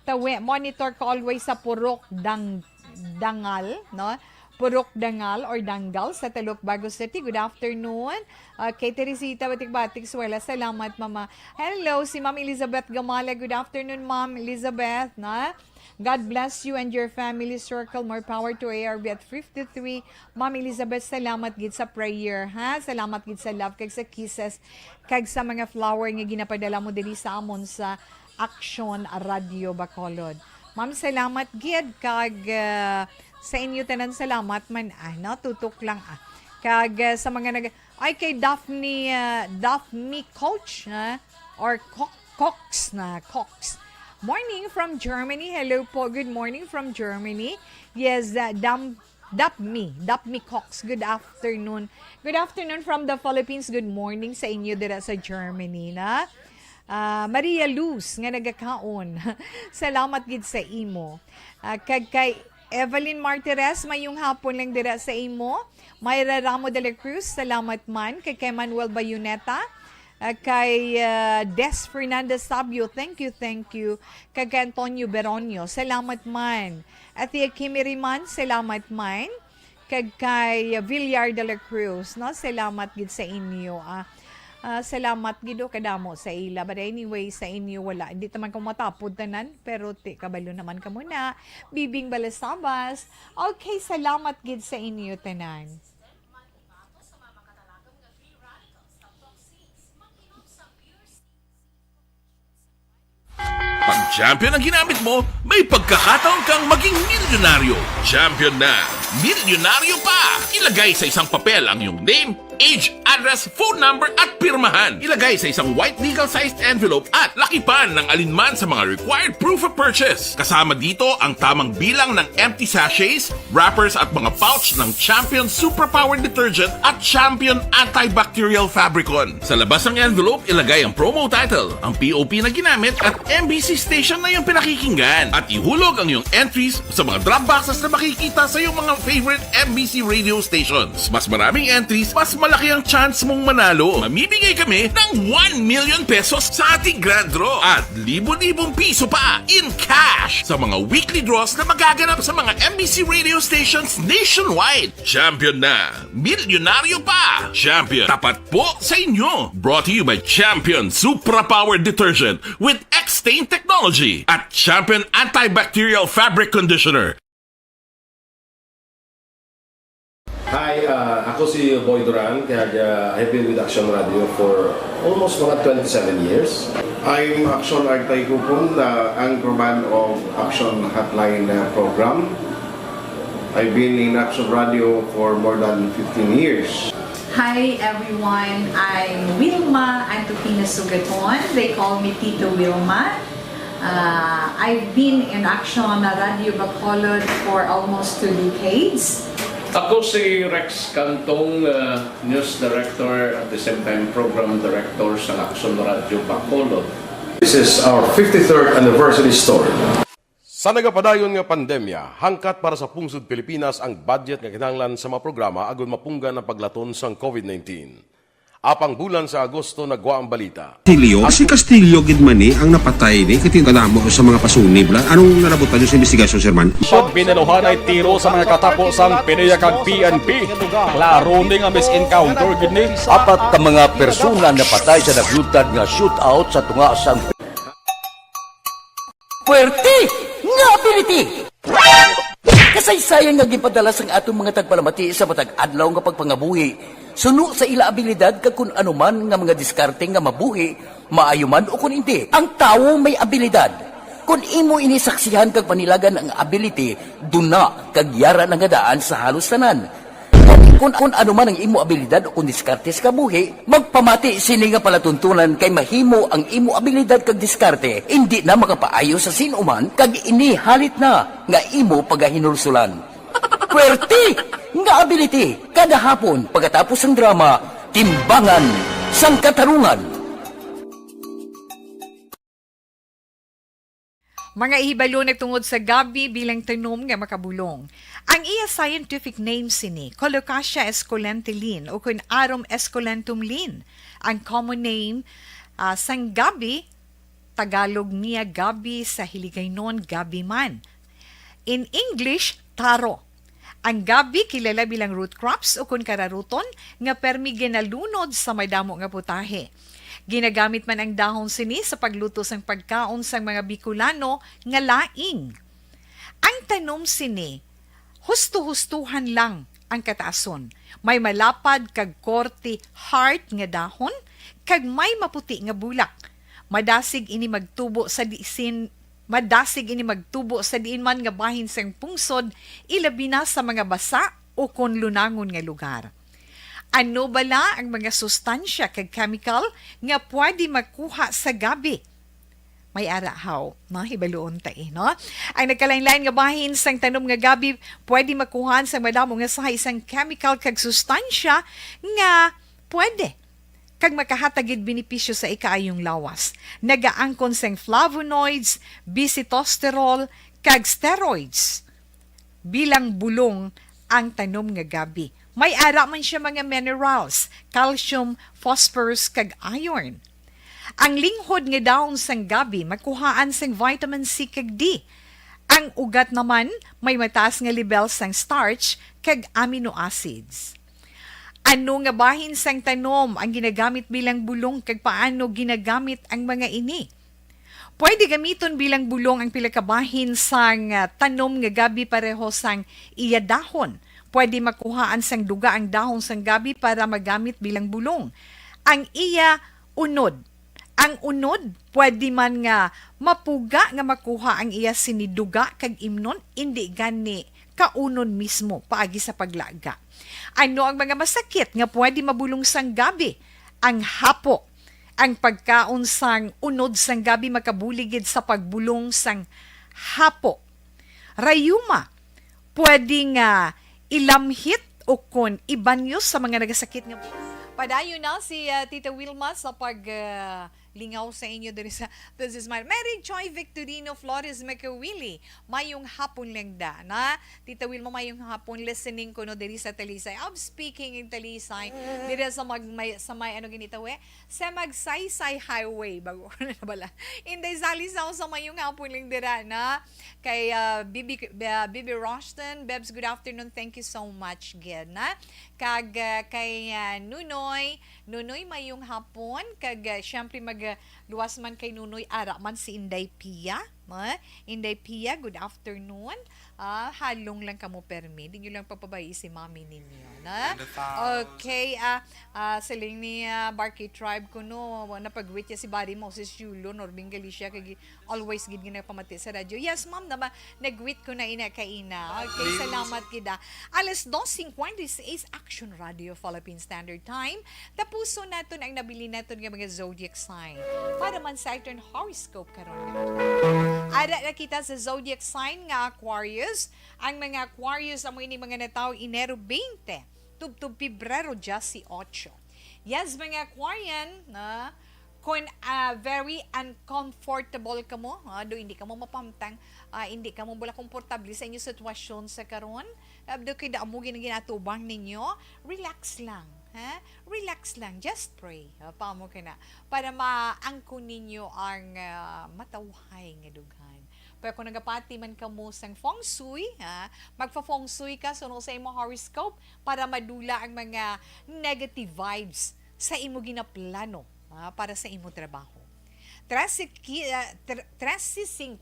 tawe, monitor ko always sa Purok Dangal, no? Purok Dangal or Dangal sa Taluk Bago City. Good afternoon. Kay Teresita Batik-Batik Suela, salamat mama. Hello, si Ma'am Elizabeth Gamala. Good afternoon, Ma'am Elizabeth, na? God bless you and your family circle. More power to ARB at 53. Ma'am Elizabeth, salamat gid sa prayer, ha? Salamat gid sa love, kag sa kisses, kag sa mga flower nga ginapadala mo diri sa amon sa Action Radio Bacolod. Ma'am, salamat gid, kag sa inyo tanan salamat man, natutok lang kag sa mga kay Daphne Coach, or Cox. Morning from Germany. Hello po, good morning from Germany. Yes, Daphne Cox, good afternoon. Good afternoon from the Philippines. Good morning sa inyo dira sa Germany, na? Maria Luz nga nagakaon. Salamat gid sa imo. Kag kay Evelyn Martires, mayong hapon lang dira sa imo. Mayra Ramo de la Cruz, salamat man. Kay Manuel Bayuneta, kay Des Fernandez Sabio, thank you. Kay Antonio Beronio, salamat man. At Kimi Riman, salamat man. Kay Villar de la Cruz, no? Salamat gid sa inyo. Salamat gido kadamo sa ila. But anyway, sa inyo wala. Hindi naman ko matapod tanan, pero kabalo naman ka muna. Bibing Balasabas. Okay, salamat gid sa inyo tanan. Pag champion ang ginamit mo, may pagkakataon kang maging milyonaryo. Champion na, milyonaryo pa! Ilagay sa isang papel ang iyong name, age, address, phone number at pirmahan. Ilagay sa isang white legal-sized envelope at lakipan ng alinman sa mga required proof of purchase. Kasama dito ang tamang bilang ng empty sachets, wrappers at mga pouch ng Champion Superpower Detergent at Champion Antibacterial Fabricon. Sa labas ng envelope, ilagay ang promo title, ang POP na ginamit at MBC station na yung pinakikinggan. At ihulog ang iyong entries sa mga drop boxes na makikita sa iyong mga favorite MBC radio stations. Mas maraming entries, mas malaki ang chance mong manalo. Mamibigay kami ng 1 million pesos sa ating grand draw at libo-libong piso pa in cash sa mga weekly draws na magaganap sa mga MBC radio stations nationwide. Champion na, milyonaryo pa. Champion, tapat po sa inyo. Brought to you by Champion Supra Power Detergent with X-Stain Technology at Champion Antibacterial Fabric Conditioner. Hi, ako si Boy Duran, kaya I've been with Action Radio for almost mga 27 years. I'm Action Artay Kupon, anchorman of Action Hotline program. I've been in Action Radio for more than 15 years. Hi everyone, I'm Wilma Antofina Sugaton. They call me Tito Wilma. I've been in Action Radio Bacolod for almost 2 decades. Ako si Rex Cantong, News Director at the same time Program Director sa Action Radio Bacolod. This is our 53rd anniversary story. Sa nagapadayon nga pandemya, hangkat para sa pungsod Pilipinas ang budget nga kinahanglan sa mga programa agon mapunggan ang paglaton sang COVID-19. Apang bulan sa Agosto nagwa ang balita. Si Castillo gidmani ang napatay ni katingkadamo sa mga pasunib. Anong narabutan niyo sa investigasyon, Sir Man? Siyod binaluhan ay tiro sa mga katapusang PDEA kag PNP. Klaro ning ang misencounter gid ni. Apat ka mga persona na patay sa naglutad nga shootout sa tunga sang Puerte nga ability. Kasaysayan nga gipadala sang atong mga tagpalamati sa matag adlaw nga pagpangabuhi. Suno sa ila abilidad kag kun anuman nga mga diskarte nga mabuhi, maayo man o kun hindi. Ang tawo may abilidad. Kung imo inisaksihan kag panilagan ang ability, duna kag yara nga daan sa halos tanan. Kung anuman ang imo abilidad o kun diskarte sa kabuhi, magpamati sini nga palatuntunan kay mahimo ang imo abilidad kag diskarte, hindi na makapaayo sa sinuman kag ini halit na nga imo pagahinulsulan. Puwerte nga ability kada hapon pagkatapos ng drama Timbangan sang Katarungan. Mga ihibalo nagtungod sa gabi bilang tanom nga makabulong. Ang iya scientific name sini, Colocasia esculentilin o kun Arum esculentum lin. Ang common name sang gabi, Tagalog niya gabi, sa Hiligaynon gabi man. In English, taro. Ang gabi kilala bilang root crops o kun kararuton nga permi ginalunod sa may damo nga putahe. Ginagamit man ang dahon sini sa pagluto sang pagkaon sang mga Bicolano nga laing. Ang tanom sini, husto-hustuhan lang ang kataason. May malapad kag korte heart nga dahon kag may maputi nga bulak. Madasig ini magtubo sa diin man nga bahin sang pungsod, ilabi na sa mga basa o kon lunangon nga lugar. Ano bala ang mga sustansya kag chemical nga pwede makuha sa gabi? May arahaw, no? Hibaluon tayo, no? Ang nagkalain-lain nga bahin sang tanom nga gabi, pwede makuhaan sa madamo nga sa isang chemical kag sustansya nga pwede kag makahatagid benepisyo sa ikaayong lawas. Nagaangkon sang flavonoids, bisitosterol, kag steroids. Bilang bulong ang tanom nga gabi. May ara man siya mga minerals, calcium, phosphorus, kag iron. Ang linghod nga dahon sang gabi, makuhaan sang vitamin C kag D. Ang ugat naman, may mataas nga level sang starch, kag amino acids. Ano nga bahin sang tanom ang ginagamit bilang bulong kag paano ginagamit ang mga ini? Pwede gamiton bilang bulong ang pila ka bahin sang tanom nga gabi pareho sang iya dahon. Pwede makuhaan sang duga ang dahon sang gabi para magamit bilang bulong. Ang iya unod. Ang unod, pwede man nga mapuga nga makuha ang iya siniduga kag imnon, hindi gani kaunon mismo paagi sa paglaga. Ano ang mga masakit nga pwede mabulong sang gabi? Ang hapo. Ang pagkaon sang unod sang gabi makabuligid sa pagbulong sang hapo. Rayuma. Pwedeng ilamhit o kon ibanyo sa mga nagasakit nga. Padayon na si Tita Wilma sa paglingaw sa inyo din sa This is my Mary Joy Victorino Flores Macawili. Mayong hapon lang da na Tita Wilma mayong hapon listening ko no diri sa Talisay. I'm speaking in Talisay. Diri sa may ano ginita we? Sa Magsaysay Highway bago na bala. Inday salisaw sa mayong hapon lang dira na kay Bibi Roston. Bebs, good afternoon. Thank you so much gid na. Kag kay Nunoy mayong hapon kag syempre magluwas man kay Nunoy ara man si Inday Pia. Inday Pia, good afternoon. Halong lang kamo permi. Di nyo lang papabayi si mami ninyo. Na? Okay. Siling ni Barkey Tribe ko no. Napag-wait si Barry Moses Julo, Norbing Galicia. Kag always gid pamati sa radyo. Yes, ma'am. Nag-wait ko na ina kaina. Okay, salamat kita. Alas 2:56 Action Radio Philippine Standard Time. Tapuso naton ang nabili naton nga mga zodiac sign. Para man sa aton horoscope karon. Ada na kita sa zodiac sign nga Aquarius. Ang mga Aquarius amo ini mga natawo Enero 20 tubtub Pebrero 18. Yes, mga Aquarian na kung very uncomfortable ka mo, do hindi ka mo mapamtang, hindi ka mo bala komportable sa inyong sitwasyon sa karon, do kay daamo ginatubang ninyo, relax lang. Relax lang, just pray. Paamo ka na para maangko ninyo ang matawhay nga dughan. Pero kung nagapati man ka mo sang feng shui, magfa-feng shui ka suno sa imo horoscope para madula ang mga negative vibes sa imo ginaplano para sa imo trabaho. 13:53,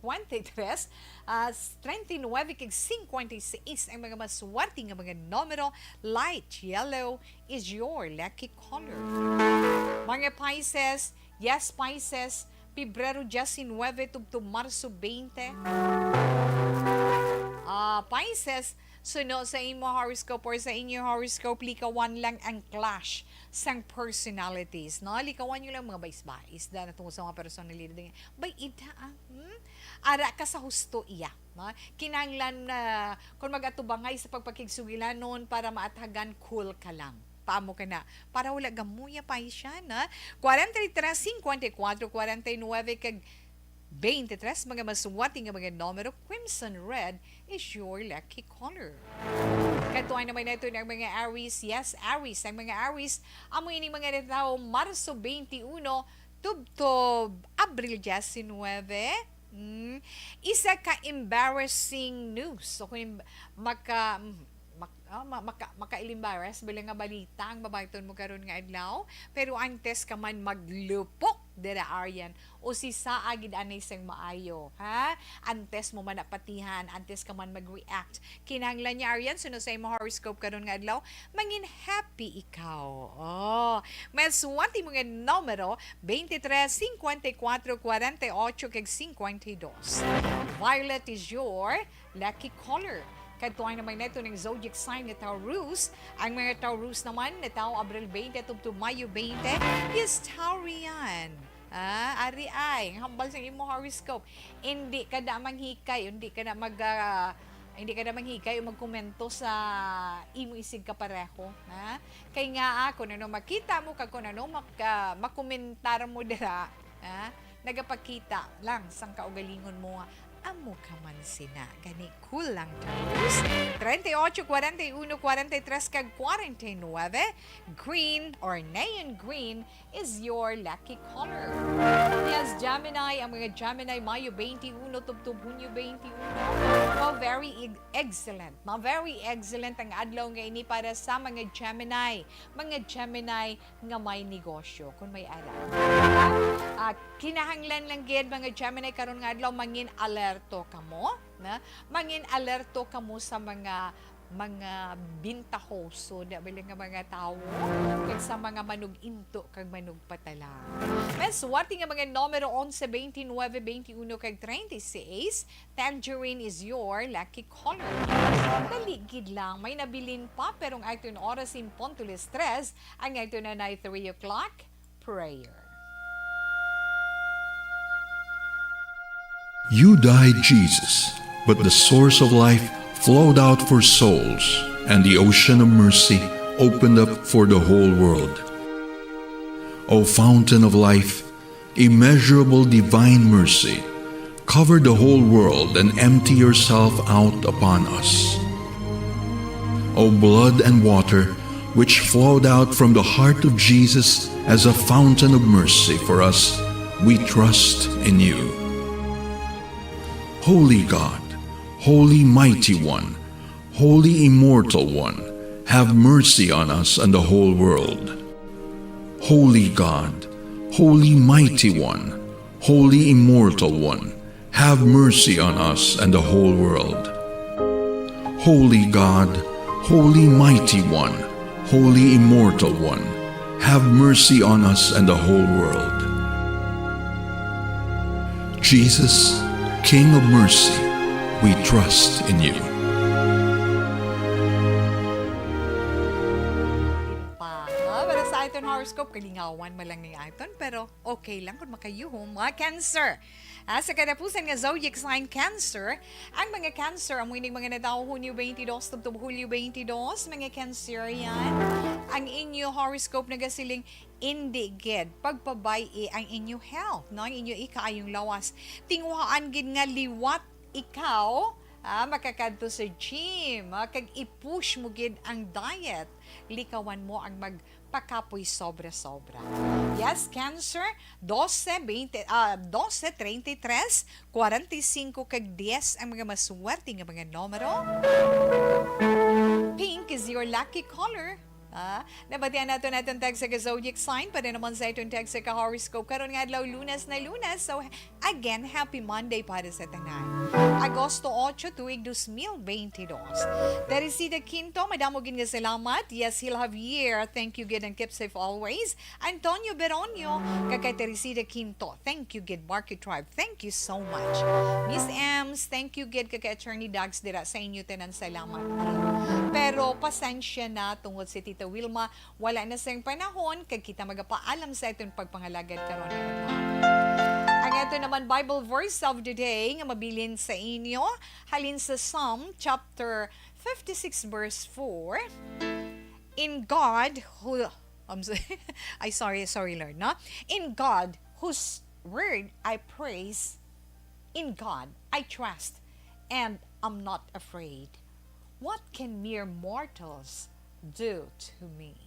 39 kag 56 ang mga maswerte nga mga numero. Light yellow is your lucky color. Mga Pisces, yes Pisces, Pebrero 19 tubto Marso 20. Pisces, suno sa imo horoscope or sa inyo horoscope, likawan lang ang clash sang personalities. No? Likawan nyo lang mga bais-bais na tungo sa mga personality. Bay, ida ara ka sa husto iya. No? Kinanglan na kung mag-atubangay sa pagpakigsugilanon para maatagan cool ka lang. Paamo ka na. Para wala gamuya pa siya. Na? 43, 54, 49 kag 23 mga maswati nga mga numero. Crimson red is your lucky color. Katuan naman na ito ng mga Aries. Yes, Aries. Ang mga Aries, amoy ni mga tao Marso 21 tubtob Abril 19. Isa ka embarrassing news. So kung maka-ilimbaras bilang nga balita ang babayton mo karon nga adlaw, pero antes ka man maglupok dira aryan o si saagid anay sang maayo, antes mo man napatihan, antes ka man mag-react kinahanglan niya aryan suno sa imo horoscope karon nga adlaw mangin happy ikaw. May suwati mo nga numero 23, 54, 48 kag 52. Violet is your lucky color. Katuan naman neto ng zodiac sign na Taurus. Ang mga Taurus naman na tao Abril 20 to Mayo 20 is Taurian. Ari ay, hambal sa imo horoscope. Hindi ka na manghikay, hindi ka na manghikay o magkomento sa imo isig kapareho. Kay nga kung ano makita mo kung ano makomentar mo dira, nagapakita lang sang kaugalingon mo amo ka man sina. Gani cool lang Taurus. 38, 41, 43 kag 49. Green or neon green is your lucky color. Yes, Gemini. Ang mga Gemini, Mayo 21 tubtub Hunyo 21. Very excellent. Very excellent ang adlaw nga ini para sa mga Gemini. Mga Gemini nga may negosyo kung may alam. Kinahanglan lang gid mga Gemini karon nga adlaw mangin alerto kamo, mangin alerto kamo sa mga mga bintahoso na bali nga mga tao kag sa mga manug into kag manug patala. Mes wati nga mga numero 11, 29, 21 kag 36, Tangerine is your lucky color. Daligid lang may nabilin pa pero ang ito oras in Pontulis 3 ang ito na 3 o'clock prayer. You died, Jesus, but the source of life flowed out for souls, and the ocean of mercy opened up for the whole world. O fountain of life, immeasurable divine mercy, cover the whole world and empty yourself out upon us. O blood and water, which flowed out from the heart of Jesus as a fountain of mercy for us, we trust in you. Holy God, Holy Mighty One, Holy Immortal One, have mercy on us and the whole world. Holy God, Holy Mighty One, Holy Immortal One, have mercy on us and the whole world. Holy God, Holy Mighty One, Holy Immortal One, have mercy on us and the whole world. Jesus, King of mercy, we trust in you. Para sa iton horoscope, kalingawan malang ni iton, pero okay lang kung makayuhong mga Cancer. Sa katapusan nga zodiac sign Cancer, ang mga Cancer, amoy ng mga natao Hunyo 22, tubtub Hulyo 22, mga Cancer yan. Ang inyo horoscope na gasiling indigid, pagpabay ang inyo health, no? Ang inyo ikaayong lawas. Tingwaan gid nga liwat ikaw, makakadto sa gym, kag i-push mo gid ang diet, likawan mo ang magpakapoy sobra-sobra. Yes, Cancer, 12, 33, 45 kag 10 ang mga maswerte nga mga numero. Pink is your lucky color. Nabatian natin tag sa zodiac sign para naman sa itong tag sa horoscope karon nga adlaw Lunes na Lunes. So again, happy Monday para sa tanan. Agosto 8 tuig 2022. Teresita Quinto, madamo gid nga salamat. Yes, he'll have year. Thank you gid and keep safe always. Antonio Beronio, kay Teresita Quinto. Thank you gid Market Tribe. Thank you so much. Miss Ems, thank you gid kay Attorney Dags dira sa inyo tanan salamat. Pero pasensya na tungod si Tita Wilma, wala na sayang panahon kag kita magapaalam sa itong pagpangalagad karon. Ang ito naman Bible verse of the day nga mabilin sa inyo halin sa Psalm chapter 56 verse 4. In God who sorry Lord, no? In God whose word I praise, in God I trust and I'm not afraid. What can mere mortals do to me?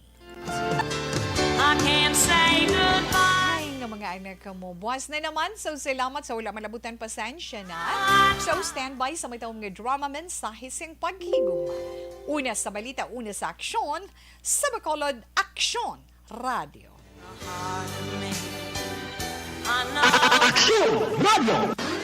I can't say goodbye. Ay, nga mga anak mo. Buwas na naman. So, salamat sa wala malabutan pasensya na. So, standby sa may taong nga drama mensahe sing paghigugma. Una sa balita, una sa aksyon, sa Bacolod Aksyon Radio. Aksyon Radio!